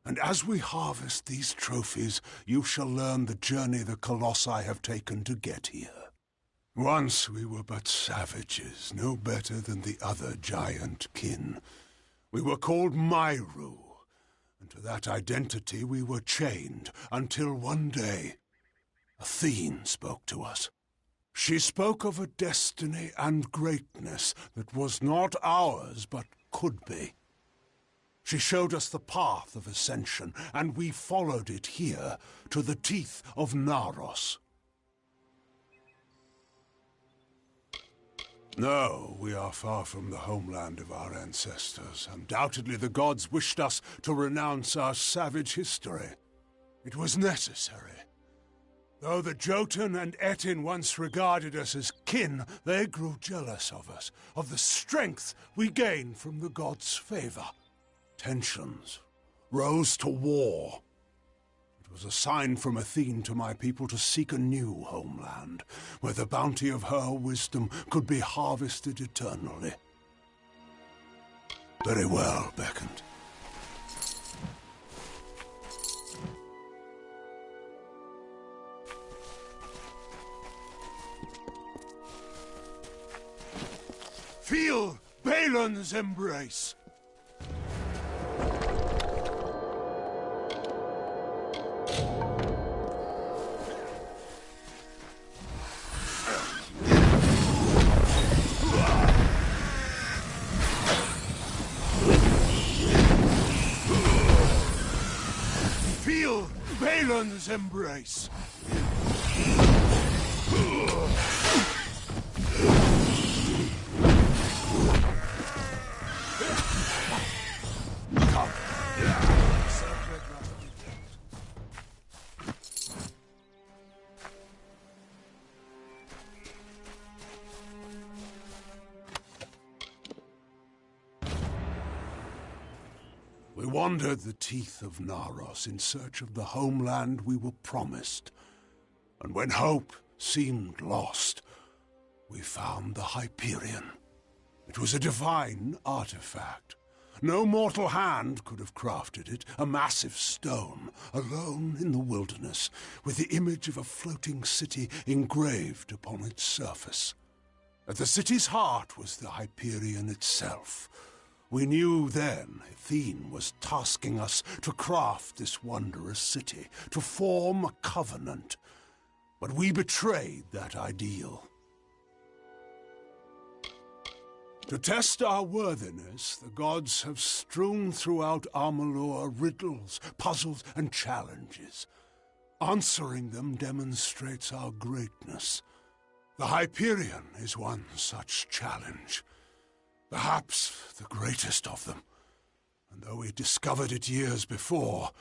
And as we harvest these trophies, you shall learn the journey the Colossi have taken to get here. Once we were but savages, no better than the other giant kin. We were called Myru, and to that identity we were chained, until one day, Athene spoke to us. She spoke of a destiny and greatness that was not ours, but could be. She showed us the path of ascension, and we followed it here, to the teeth of Naros. No, we are far from the homeland of our ancestors. Undoubtedly the gods wished us to renounce our savage history. It was necessary. Though the Jotun and Etin once regarded us as kin, they grew jealous of us, of the strength we gained from the gods' favor. Tensions rose to war. It was a sign from Athene to my people to seek a new homeland, where the bounty of her wisdom could be harvested eternally. Very well, Beckoned. Feel Balin's embrace! Feel Balin's embrace! We wandered the teeth of Naros in search of the homeland we were promised. And when hope seemed lost, we found the Hyperion. It was a divine artifact. No mortal hand could have crafted it, a massive stone, alone in the wilderness, with the image of a floating city engraved upon its surface. At the city's heart was the Hyperion itself. We knew then Athene was tasking us to craft this wondrous city, to form a covenant. But we betrayed that ideal. To test our worthiness, the gods have strewn throughout Amatur riddles, puzzles, and challenges. Answering them demonstrates our greatness. The Hyperion is one such challenge. Perhaps the greatest of them. And though we discovered it years before,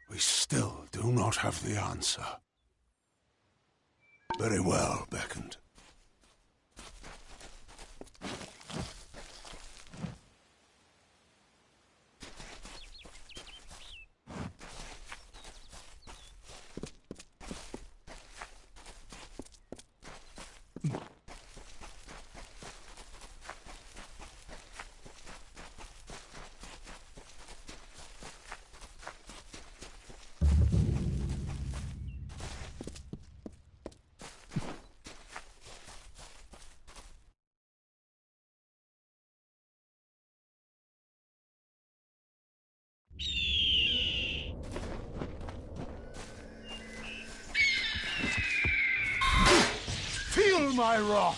we still do not have the answer. Very well, Beckoned. Feel my wrath!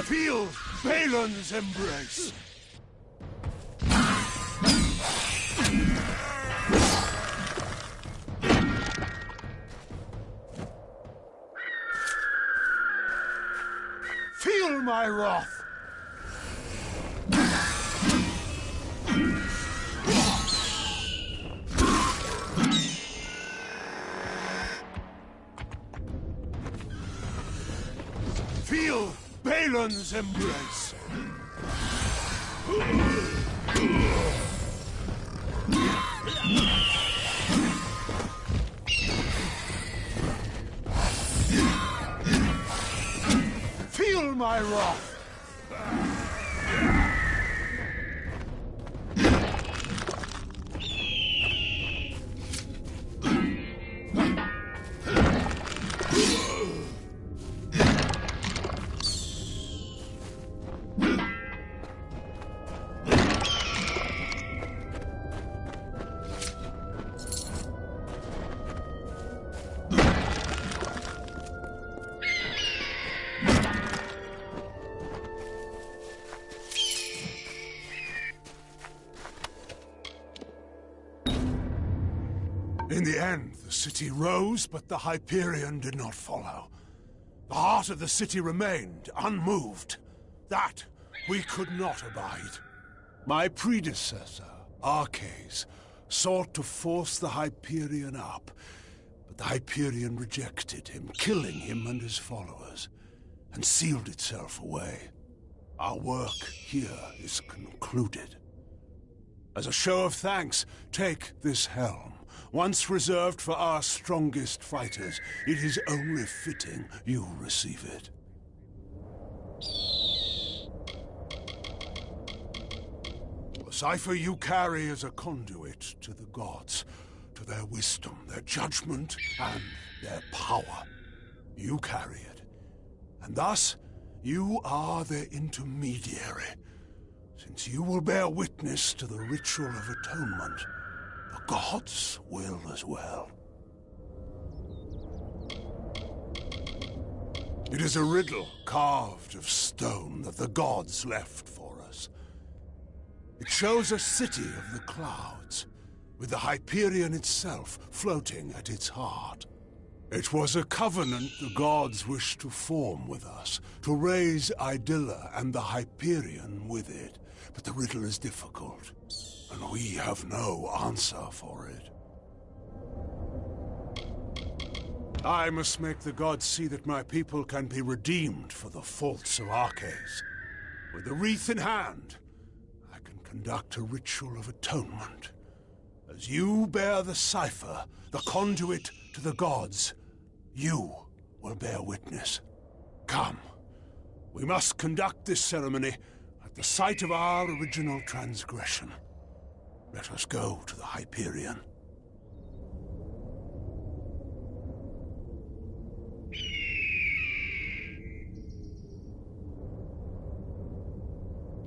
Feel Balin's embrace! my wrath! Feel Balin's embrace! Feel my wrath! In the end, the city rose, but the Hyperion did not follow. The heart of the city remained unmoved. That we could not abide. My predecessor, Arcades, sought to force the Hyperion up, but the Hyperion rejected him, killing him and his followers, and sealed itself away. Our work here is concluded. As a show of thanks, take this helm. Once reserved for our strongest fighters, it is only fitting you receive it. The cipher you carry is a conduit to the gods, to their wisdom, their judgment, and their power. You carry it, and thus you are their intermediary, since you will bear witness to the ritual of atonement. The gods will as well. It is a riddle carved of stone that the gods left for us. It shows a city of the clouds, with the Hyperion itself floating at its heart. It was a covenant the gods wished to form with us, to raise Idylla and the Hyperion with it. But the riddle is difficult, and we have no answer for it. I must make the gods see that my people can be redeemed for the faults of Arcades. With the wreath in hand, I can conduct a ritual of atonement. As you bear the cipher, the conduit to the gods, you will bear witness. Come, we must conduct this ceremony at the site of our original transgression. Let us go to the Hyperion.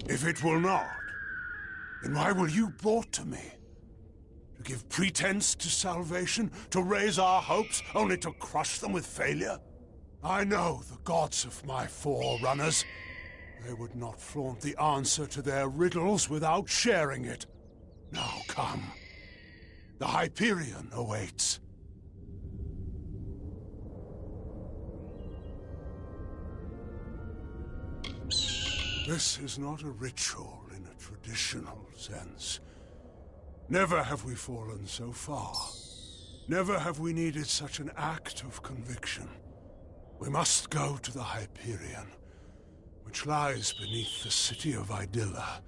If it will not, then why were you brought to me? To give pretense to salvation? To raise our hopes, only to crush them with failure? I know the gods of my forerunners. They would not flaunt the answer to their riddles without sharing it. Now come. The Hyperion awaits. This is not a ritual in a traditional sense. Never have we fallen so far. Never have we needed such an act of conviction. We must go to the Hyperion, which lies beneath the city of Idylla.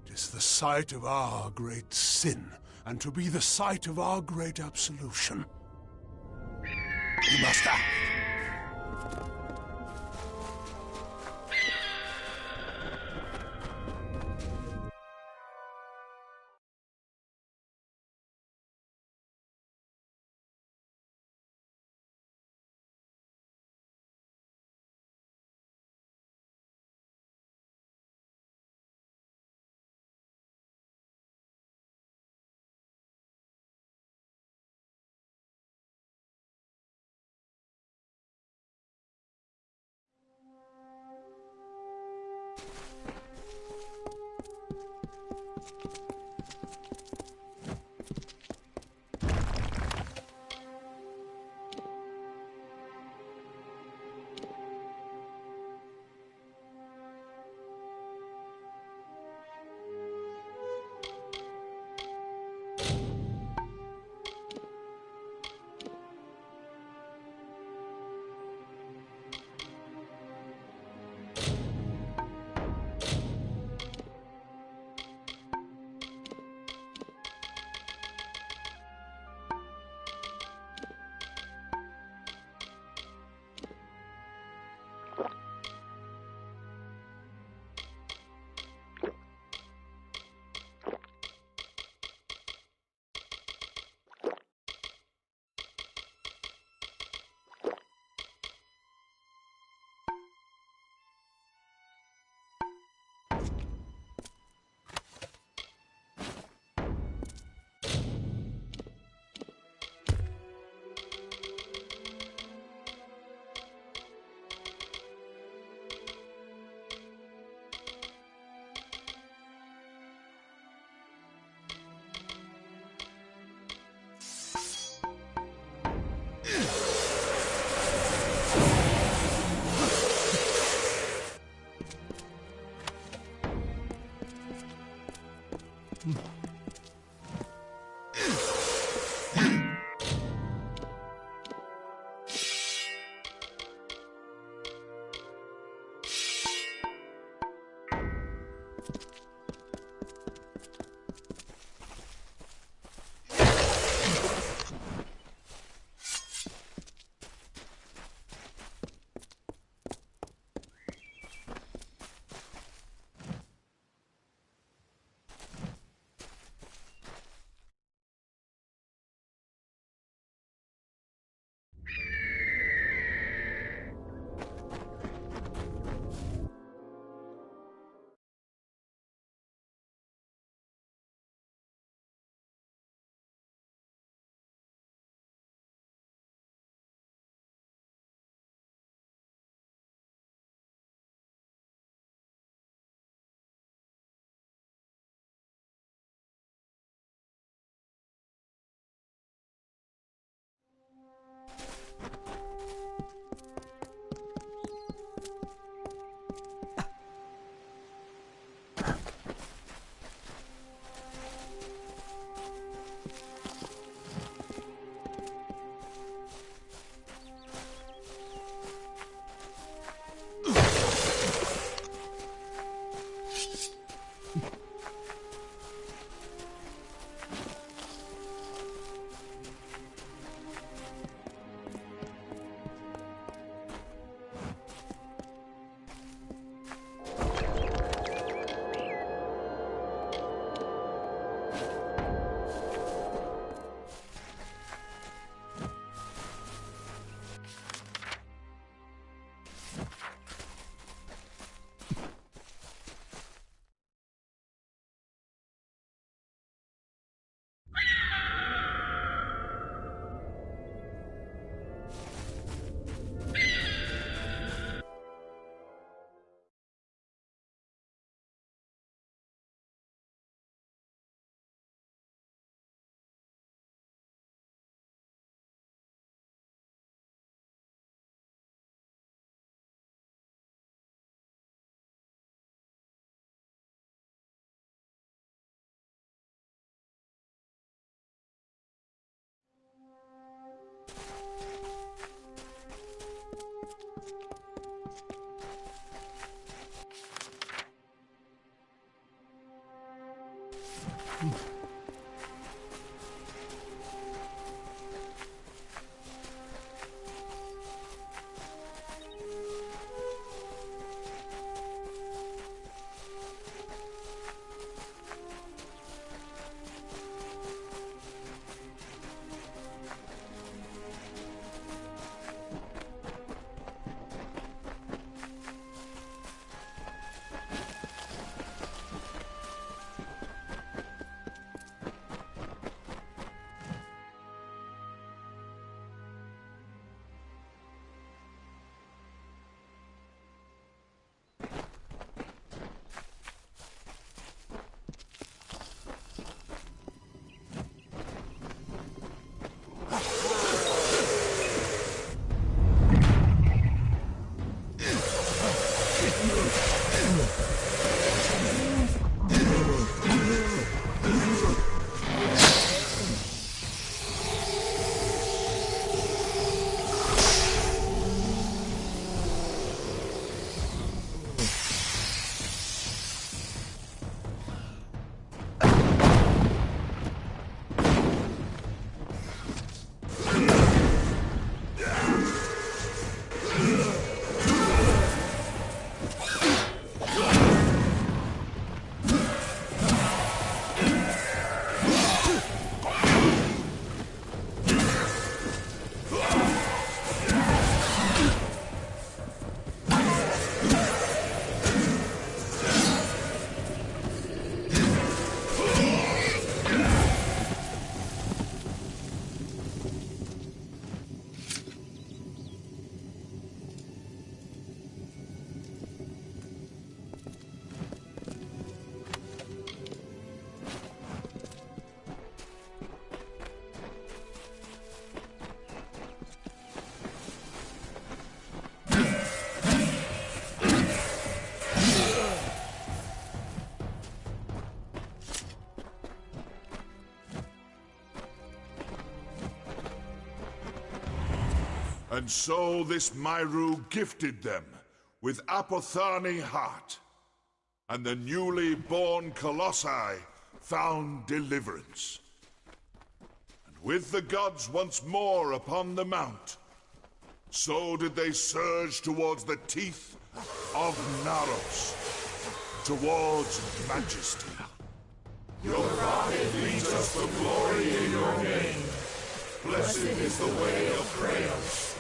It is the site of our great sin, and to be the site of our great absolution. We must act. And so this Myru gifted them with Apothani heart, and the newly born Colossi found deliverance. And with the gods once more upon the mount, so did they surge towards the teeth of Naros, towards majesty. Your prophet leads us to glory in your name. Blessed is the way of Kratos.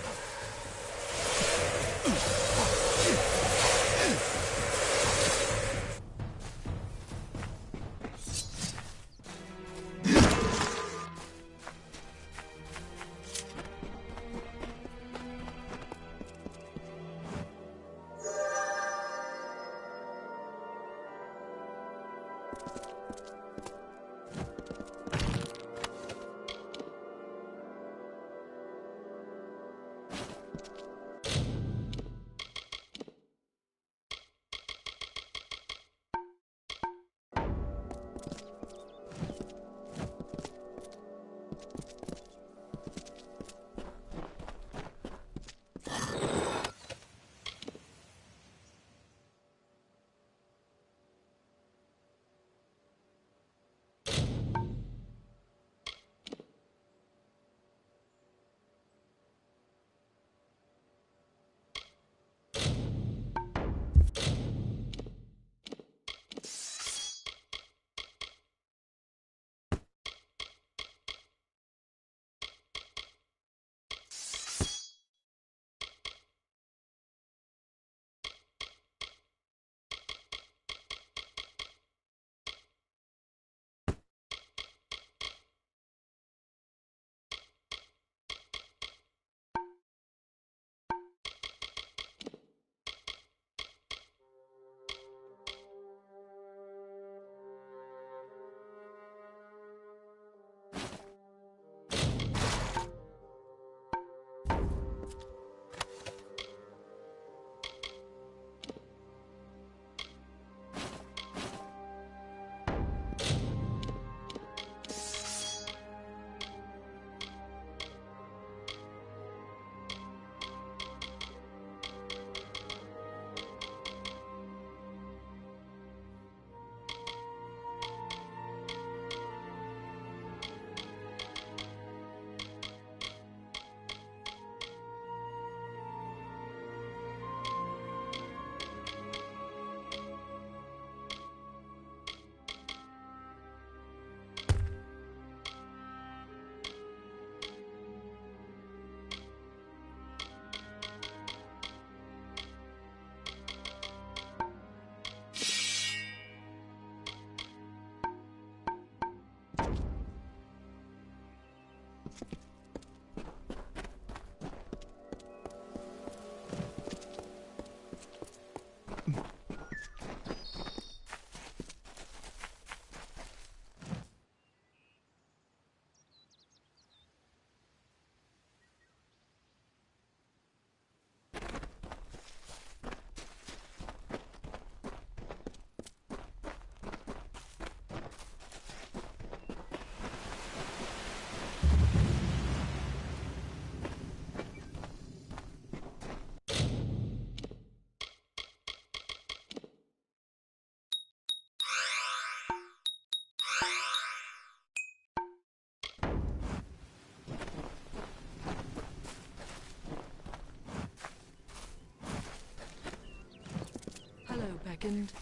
Second.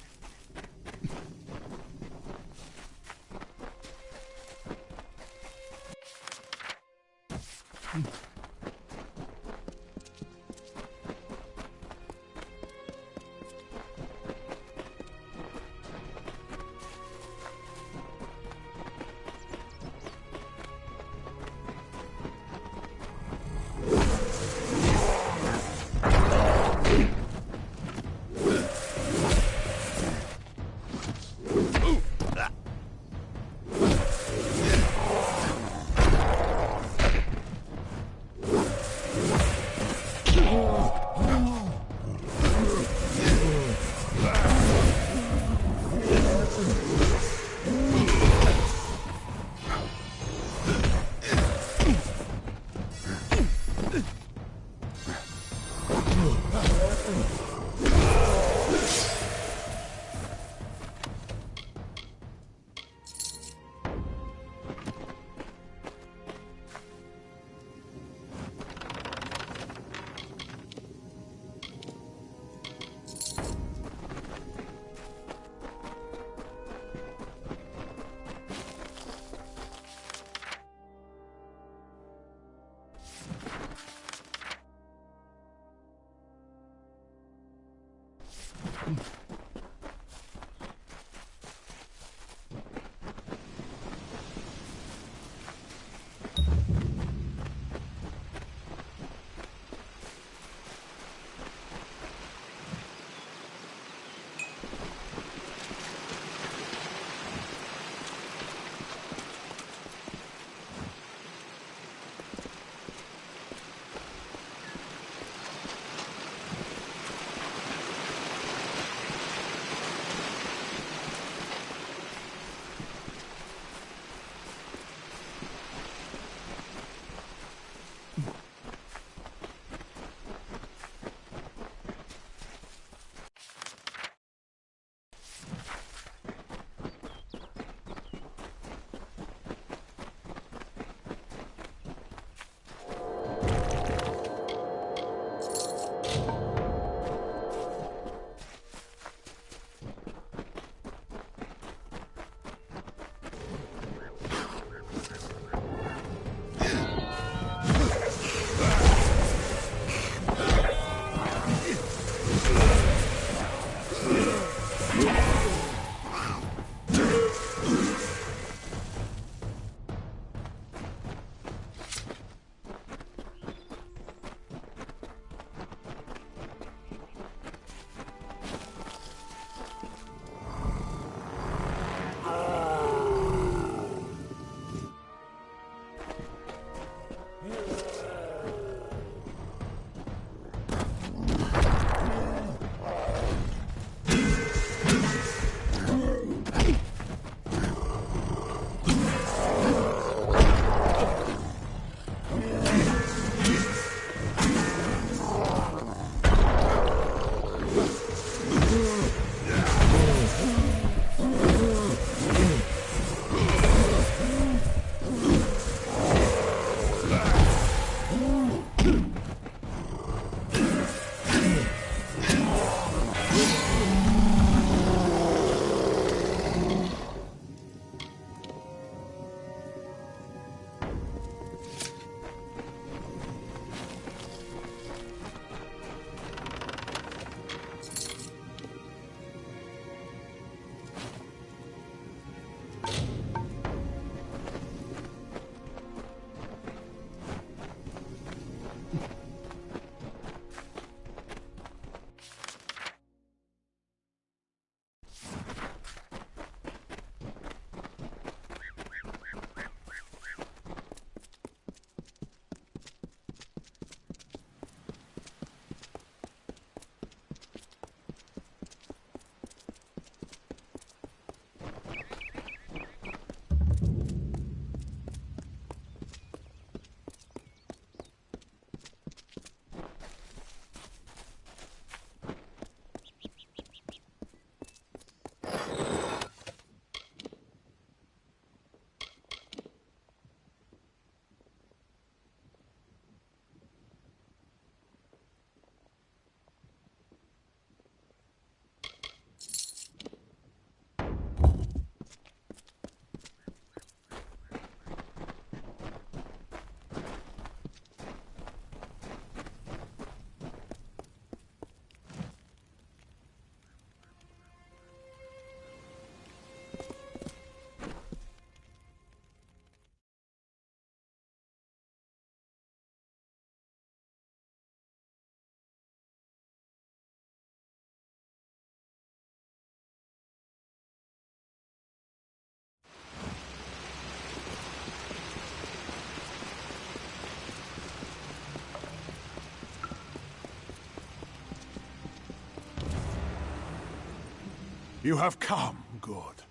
You have come, good.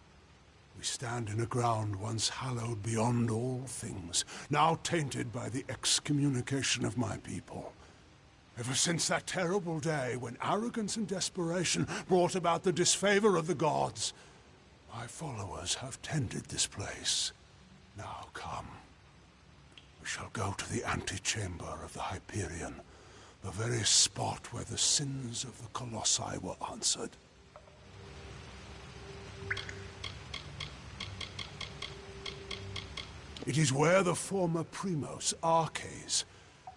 We stand in a ground once hallowed beyond all things, now tainted by the excommunication of my people. Ever since that terrible day when arrogance and desperation brought about the disfavor of the gods, my followers have tended this place. Now come. We shall go to the antechamber of the Hyperion, the very spot where the sins of the Colossi were answered. It is where the former Primos, Arches,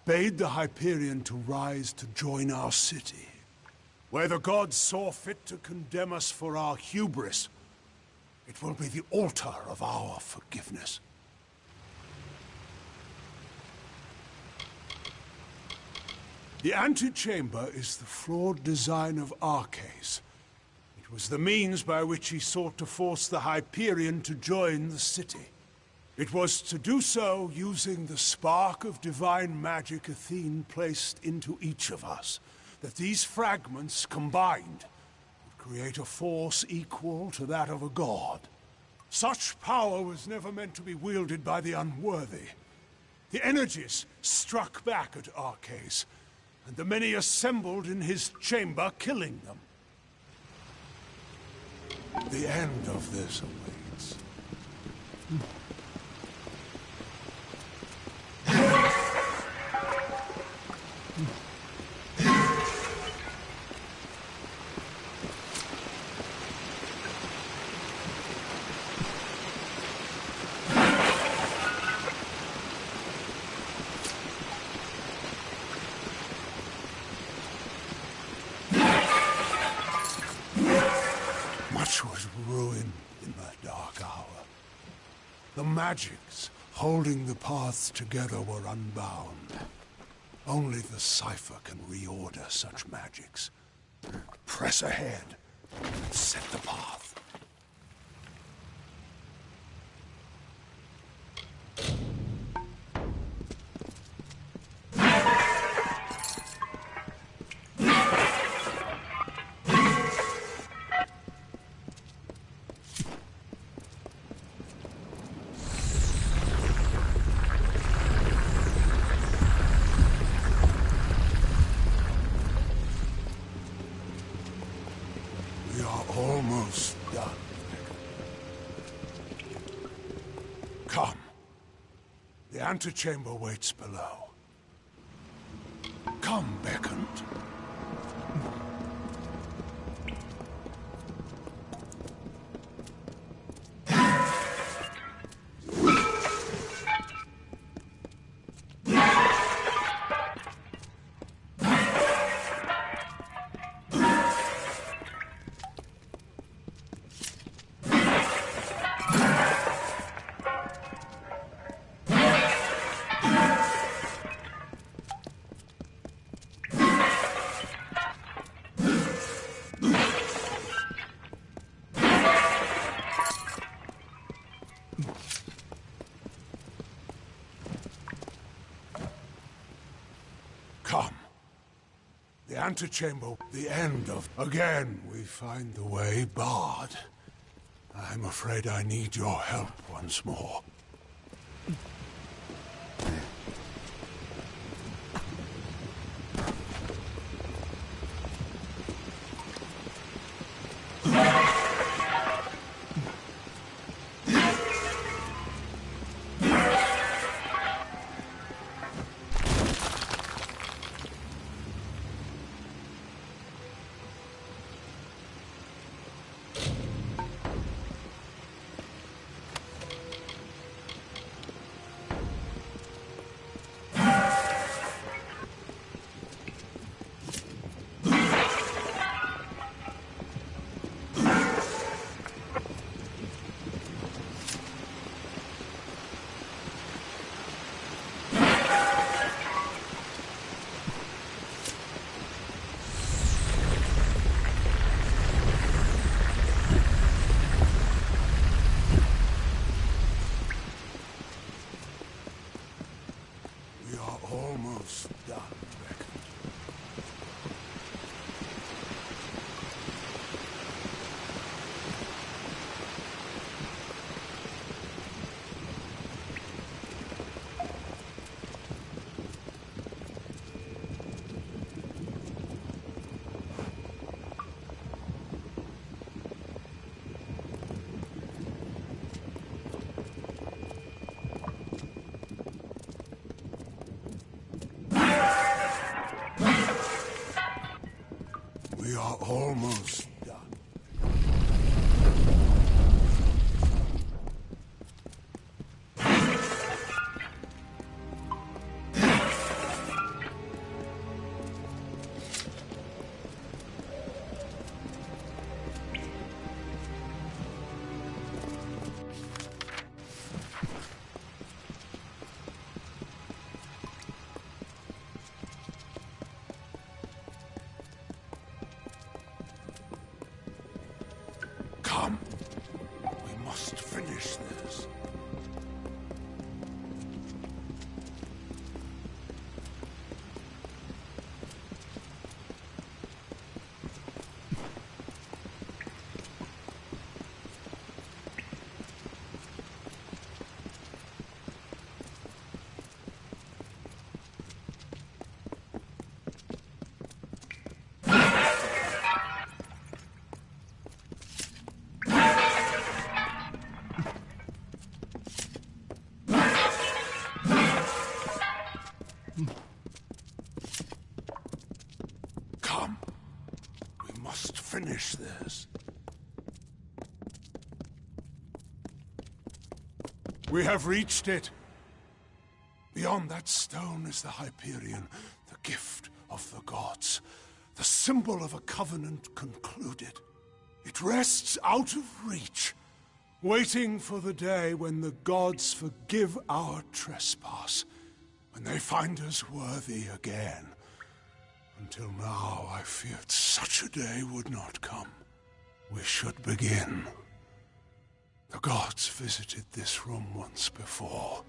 bade the Hyperion to rise to join our city. Where the gods saw fit to condemn us for our hubris. It will be the altar of our forgiveness. The antechamber is the flawed design of Arches. It was the means by which he sought to force the Hyperion to join the city. It was to do so using the spark of divine magic Athene placed into each of us, that these fragments combined would create a force equal to that of a god. Such power was never meant to be wielded by the unworthy. The energies struck back at Arches, and the many assembled in his chamber, killing them. The end of this awaits. Much was ruined in that dark hour. The magics holding the paths together were unbound. Only the cipher can reorder such magics. Press ahead and set the path. We are almost done. Come. The antechamber waits below. Come, beckoned. Come. The antechamber, the end of... Again, we find the way barred. I'm afraid I need your help once more. Almost done. Come. We must finish this. Come. We must finish this. We have reached it. Beyond that stone is the Hyperion, the gift of the gods, the symbol of a covenant concluded. It rests out of reach, waiting for the day when the gods forgive our trespass, when they find us worthy again. Until now, I feared such a day would not come. We should begin. The gods visited this room once before.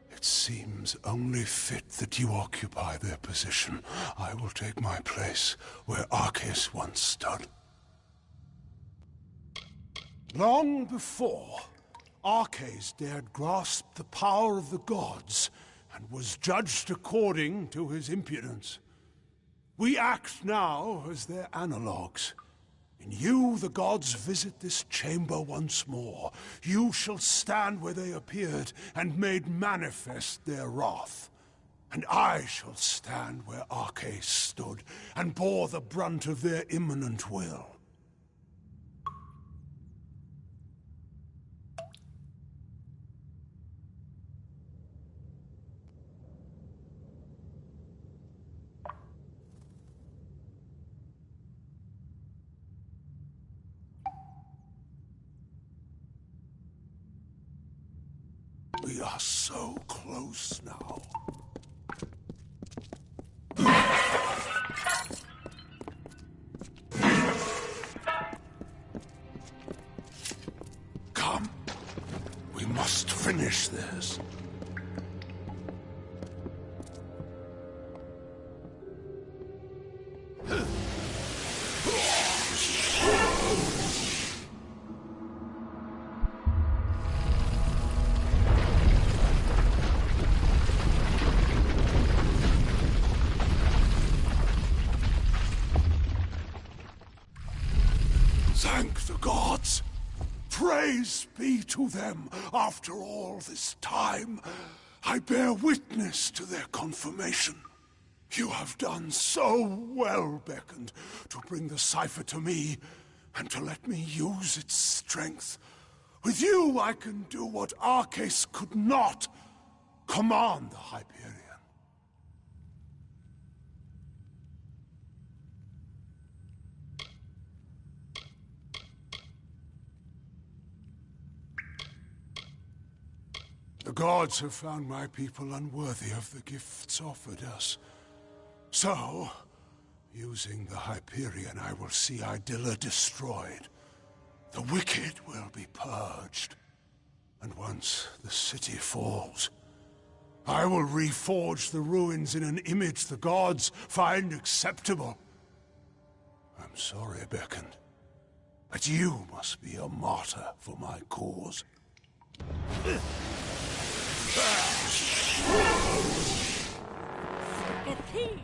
It seems only fit that you occupy their position. I will take my place where Arceus once stood. Long before, Arceus dared grasp the power of the gods and was judged according to his impudence. We act now as their analogues. In you, the gods visit this chamber once more. You shall stand where they appeared and made manifest their wrath. And I shall stand where Arceus stood and bore the brunt of their imminent will. We are so close now. Come. We must finish this. Thank the gods! Praise be to them after all this time. I bear witness to their confirmation. You have done so well, Beckoned, to bring the cipher to me and to let me use its strength. With you, I can do what Arceus could not. Command the Hyperion. The gods have found my people unworthy of the gifts offered us. So, using the Hyperion, I will see Idylla destroyed. The wicked will be purged. And once the city falls, I will reforge the ruins in an image the gods find acceptable. I'm sorry, Beckoned, but you must be a martyr for my cause. The key!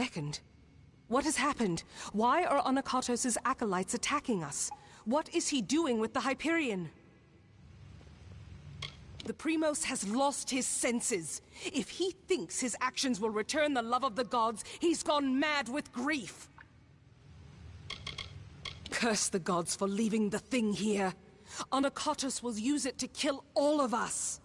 beckoned. What has happened? Why are Onakatos' acolytes attacking us? What is he doing with the Hyperion? The Primos has lost his senses. If he thinks his actions will return the love of the gods, he's gone mad with grief. Curse the gods for leaving the thing here. Onakatos will use it to kill all of us.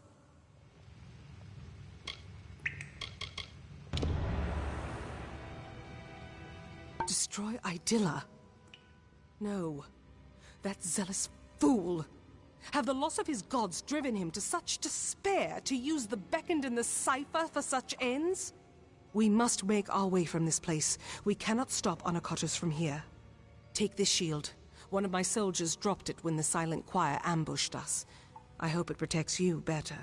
Destroy Idylla? No. That zealous fool. Have the loss of his gods driven him to such despair to use the beckoned and the cipher for such ends? We must make our way from this place. We cannot stop Onakatos from here. Take this shield. One of my soldiers dropped it when the silent choir ambushed us. I hope it protects you better.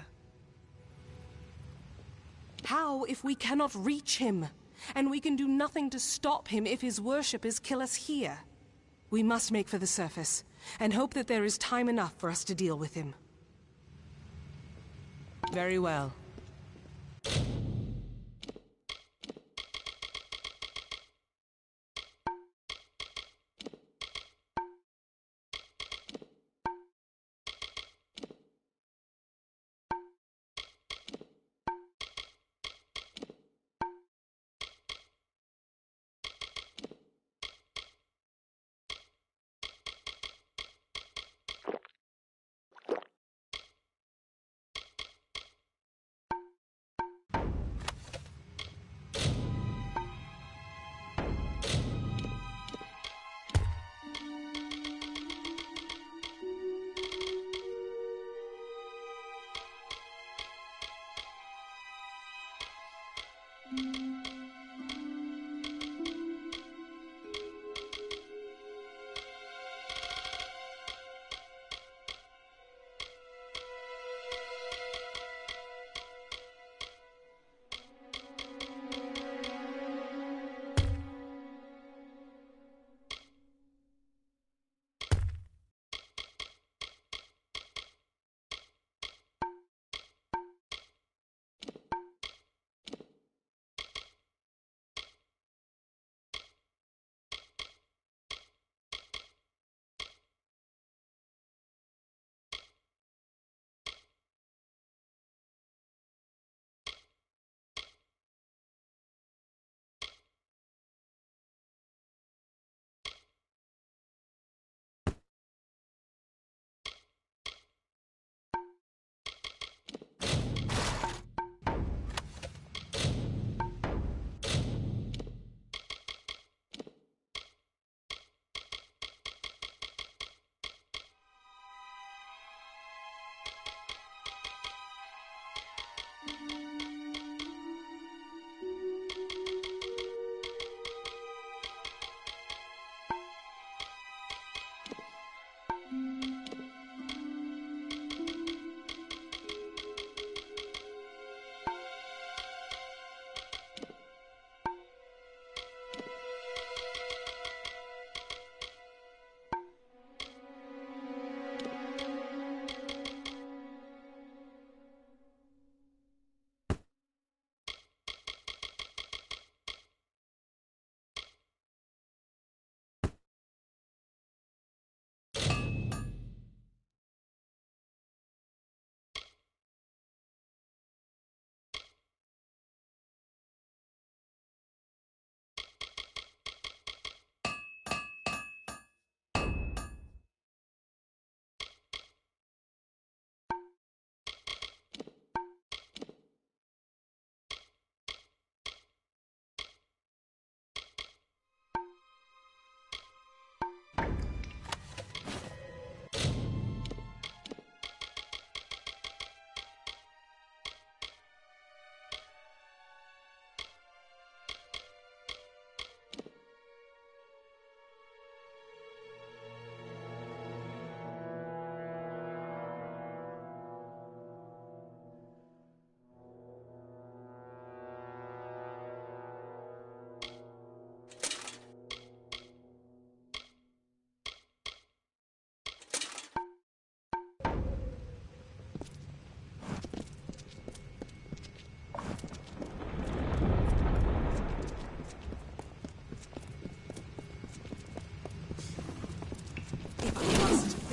How if we cannot reach him? And we can do nothing to stop him if his worshippers kill us here. We must make for the surface, and hope that there is time enough for us to deal with him. Very well.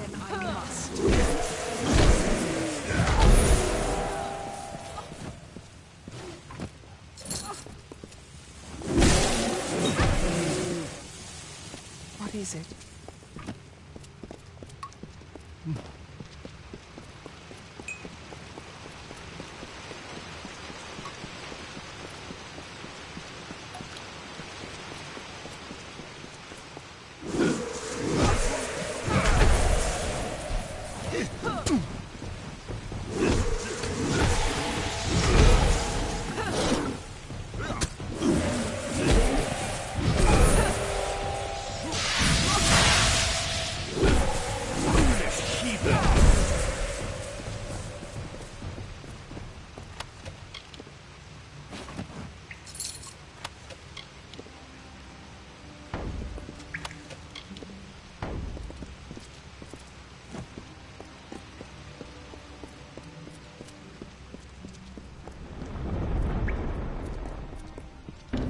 Then I must. What is it?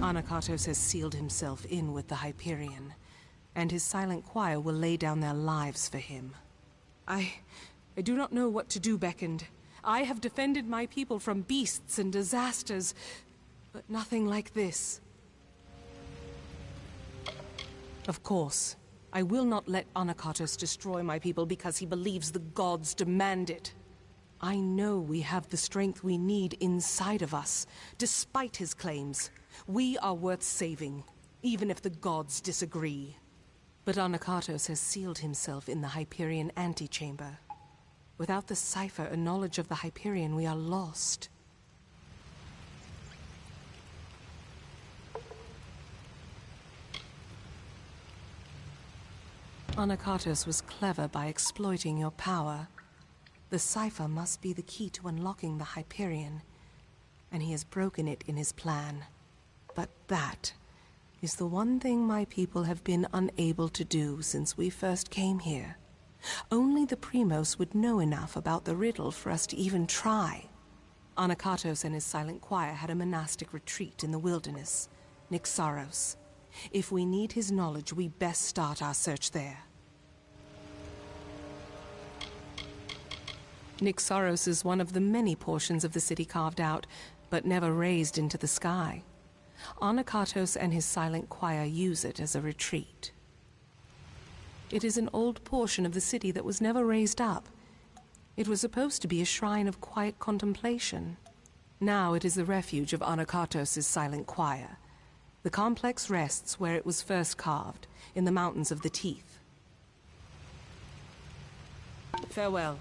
Anakatos has sealed himself in with the Hyperion, and his silent choir will lay down their lives for him. I do not know what to do, Beckoned. I have defended my people from beasts and disasters, but nothing like this. Of course, I will not let Anakatos destroy my people because he believes the gods demand it. I know we have the strength we need inside of us, despite his claims. We are worth saving, even if the gods disagree. But Anakatos has sealed himself in the Hyperion antechamber. Without the cipher and knowledge of the Hyperion, we are lost. Anakatos was clever by exploiting your power. The cipher must be the key to unlocking the Hyperion, and he has broken it in his plan. But that is the one thing my people have been unable to do since we first came here. Only the Primos would know enough about the riddle for us to even try. Anakatos and his silent choir had a monastic retreat in the wilderness, Nyxaros. If we need his knowledge, we best start our search there. Nyxaros is one of the many portions of the city carved out, but never raised into the sky. Anakatos and his silent choir use it as a retreat. It is an old portion of the city that was never raised up. It was supposed to be a shrine of quiet contemplation. Now it is the refuge of Anakatos' silent choir. The complex rests where it was first carved, in the Mountains of the Teeth. Farewell.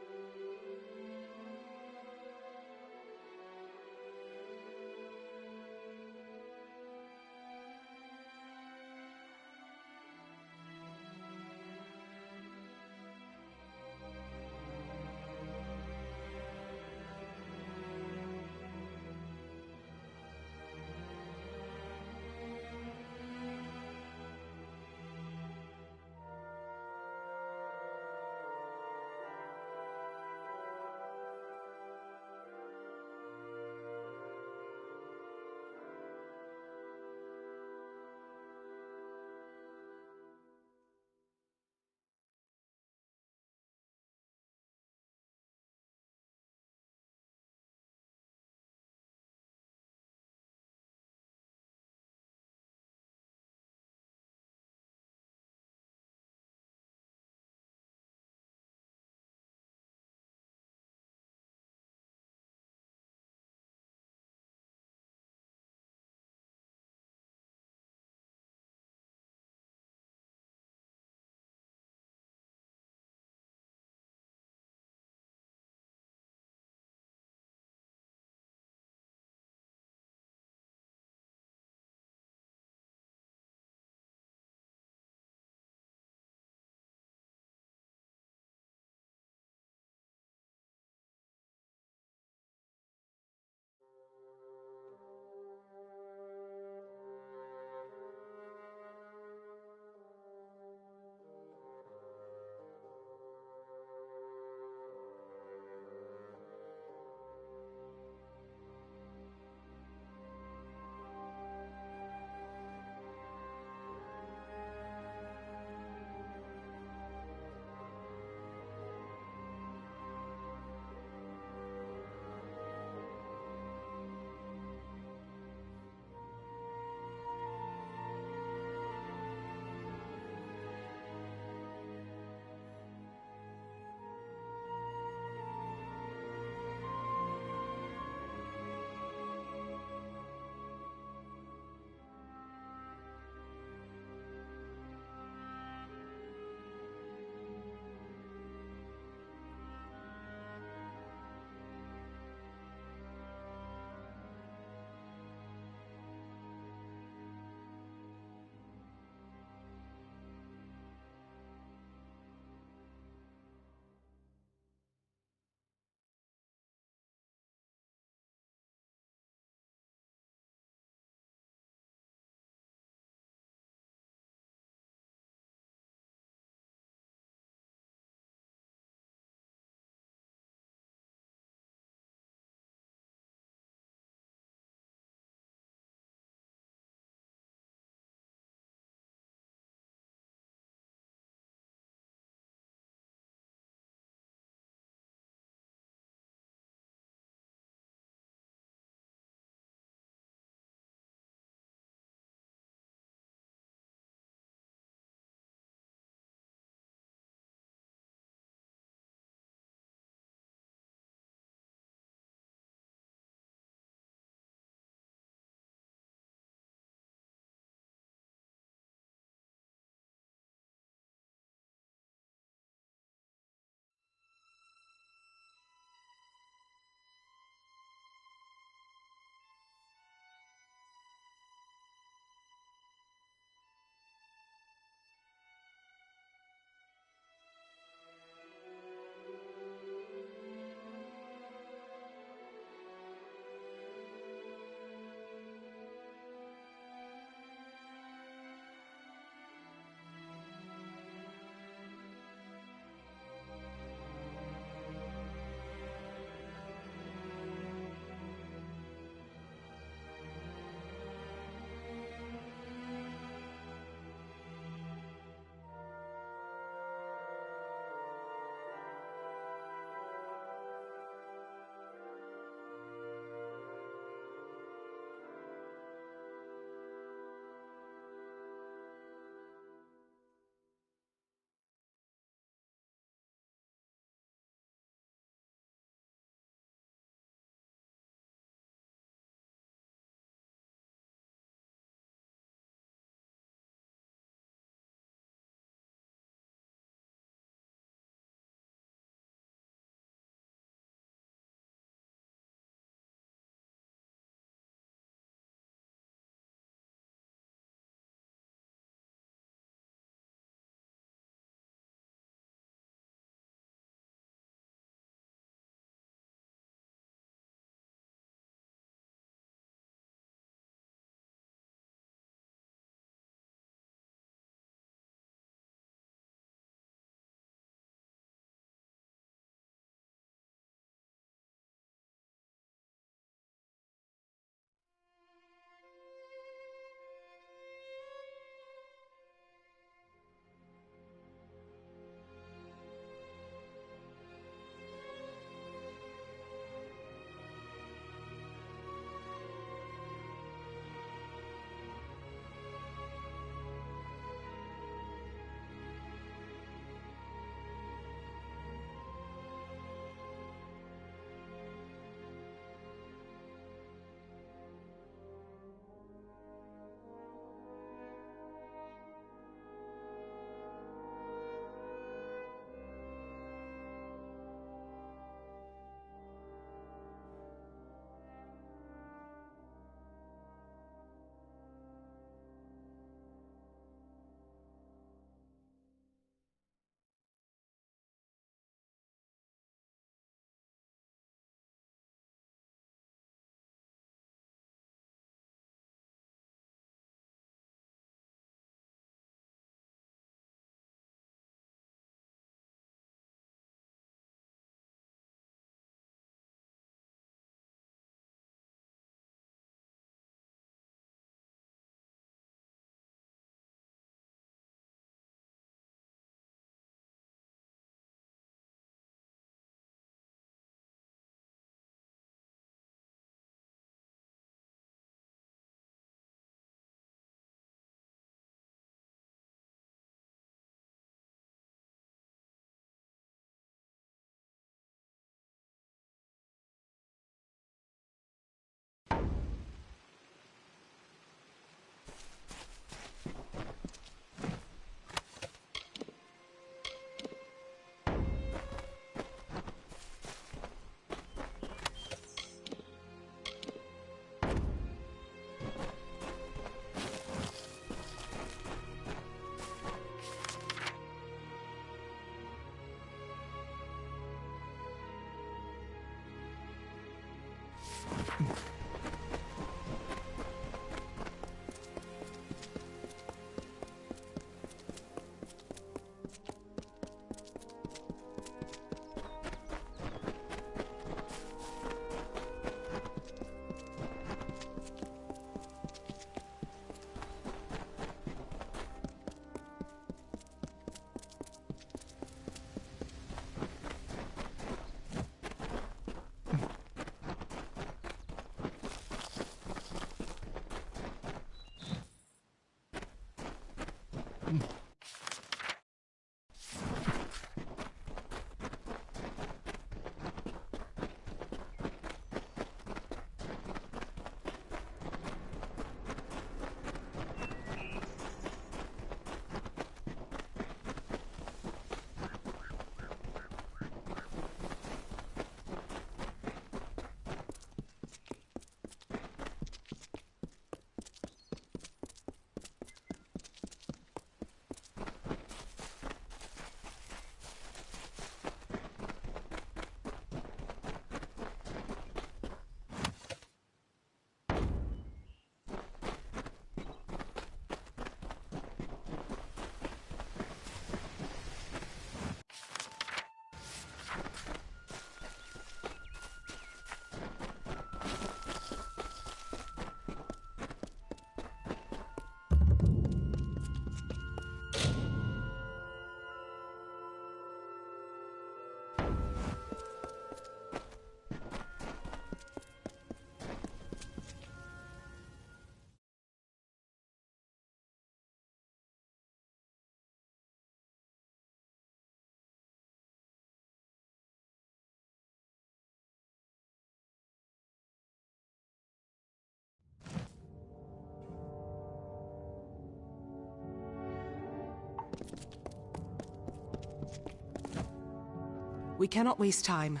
We cannot waste time.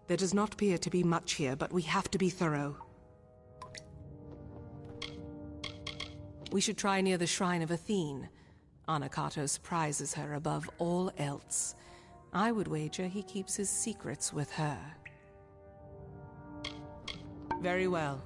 There does not appear to be much here, but we have to be thorough. We should try near the shrine of Athene. Anakatos prizes her above all else. I would wager he keeps his secrets with her. Very well.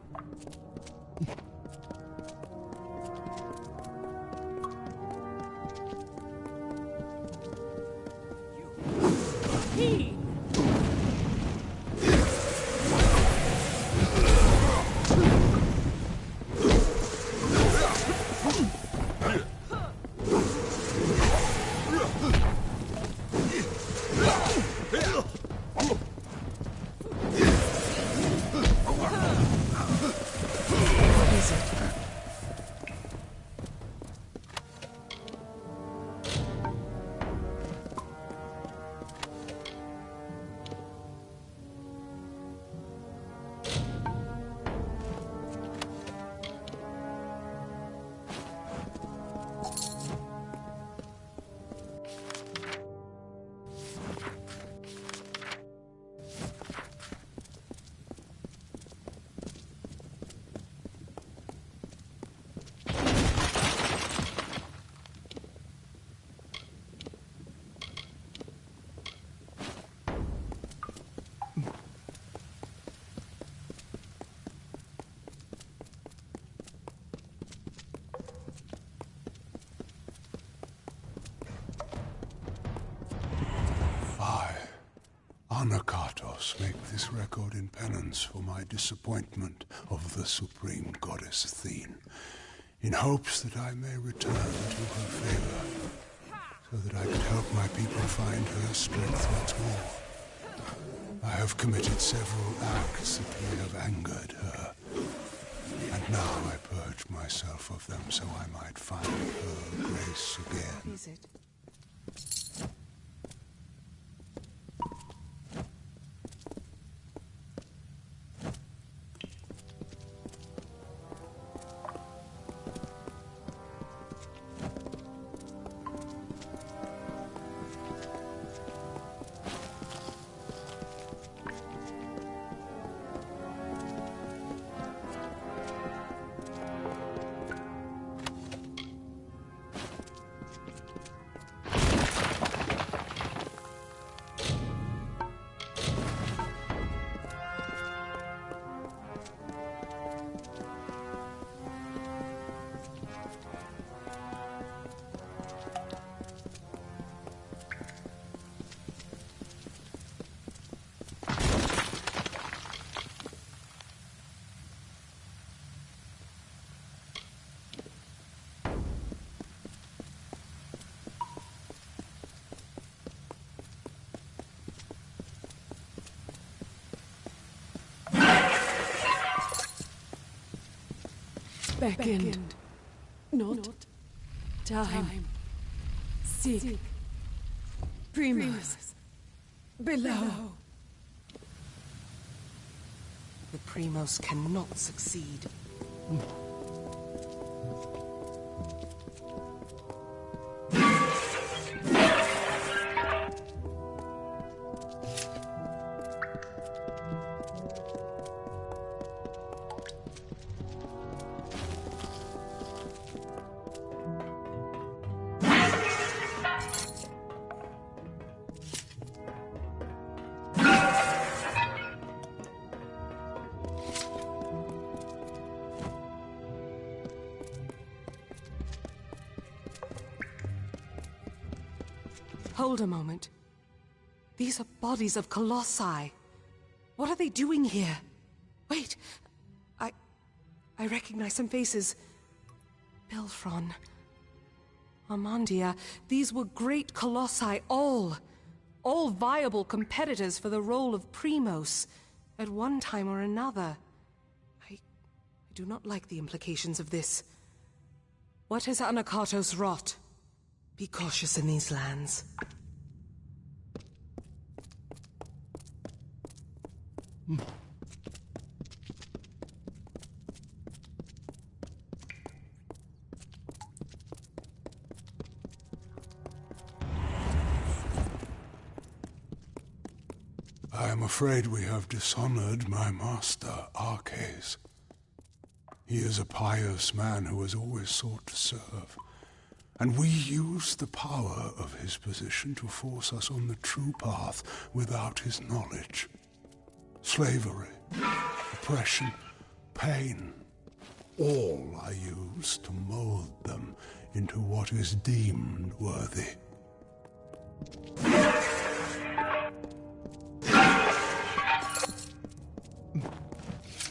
Anakatos, make this record in penance for my disappointment of the supreme goddess Athene, in hopes that I may return to her favor, so that I could help my people find her strength once more. I have committed several acts that may have angered her, and now I purge myself of them so I might find her grace again. What is it? beckoned, not time. Seek Primus below. The Primos cannot succeed. Hold a moment. These are bodies of colossi. What are they doing here? Wait, I recognize some faces. Belfron, Armandia, these were great colossi, all viable competitors for the role of Primos at one time or another. I do not like the implications of this. What has Anakatos wrought? Be cautious in these lands. I am afraid we have dishonored my master, Arches. He is a pious man who has always sought to serve. And we use the power of his position to force us on the true path without his knowledge. Slavery, oppression, pain, all are used to mold them into what is deemed worthy.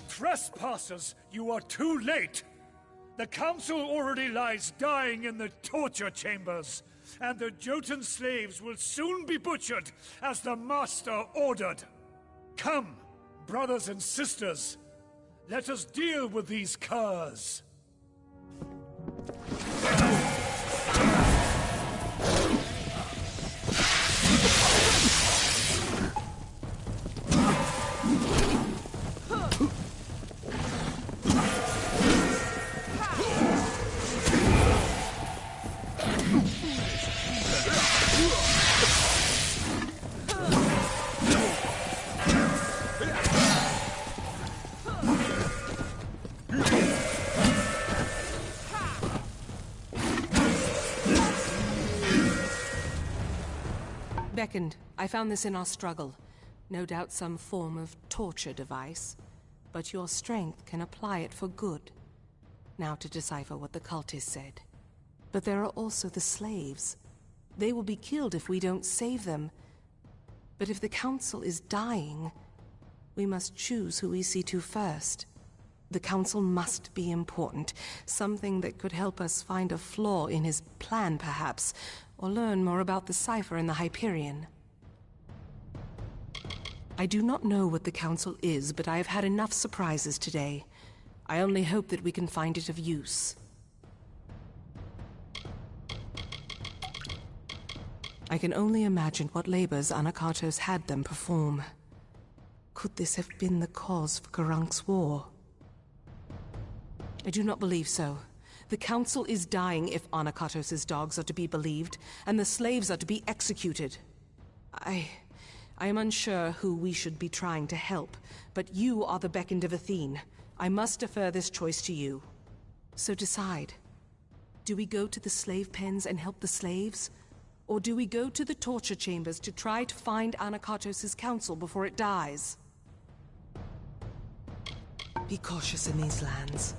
Trespassers, you are too late! The council already lies dying in the torture chambers, and the Jotun slaves will soon be butchered as the master ordered. Come, brothers and sisters, let us deal with these curs. Beckoned. I found this in our struggle. No doubt some form of torture device. But your strength can apply it for good. Now to decipher what the cultist said. But there are also the slaves. They will be killed if we don't save them. But if the council is dying, we must choose who we see to first. The council must be important. Something that could help us find a flaw in his plan, perhaps. Or learn more about the cipher in the Hyperion. I do not know what the council is, but I have had enough surprises today. I only hope that we can find it of use. I can only imagine what labors Anakatos had them perform. Could this have been the cause for Karank's war? I do not believe so. The council is dying if Anakatos' dogs are to be believed, and the slaves are to be executed. I am unsure who we should be trying to help, but you are the beckoned of Athene. I must defer this choice to you. So decide. Do we go to the slave pens and help the slaves? Or do we go to the torture chambers to try to find Anakatos' council before it dies? Be cautious in these lands.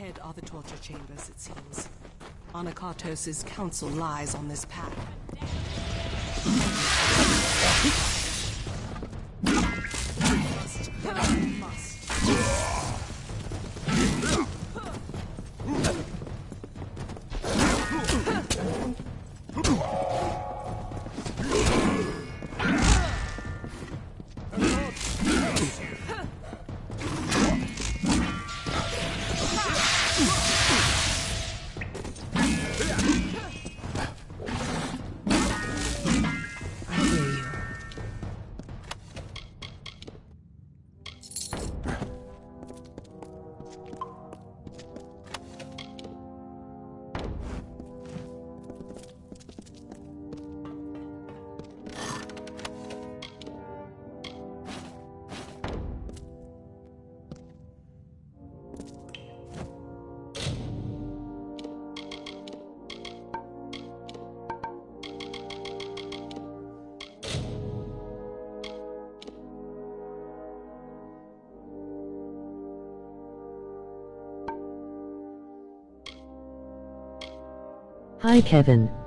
ahead are the torture chambers, it seems. Anakartos' counsel lies on this path. Must. Hi Kevin.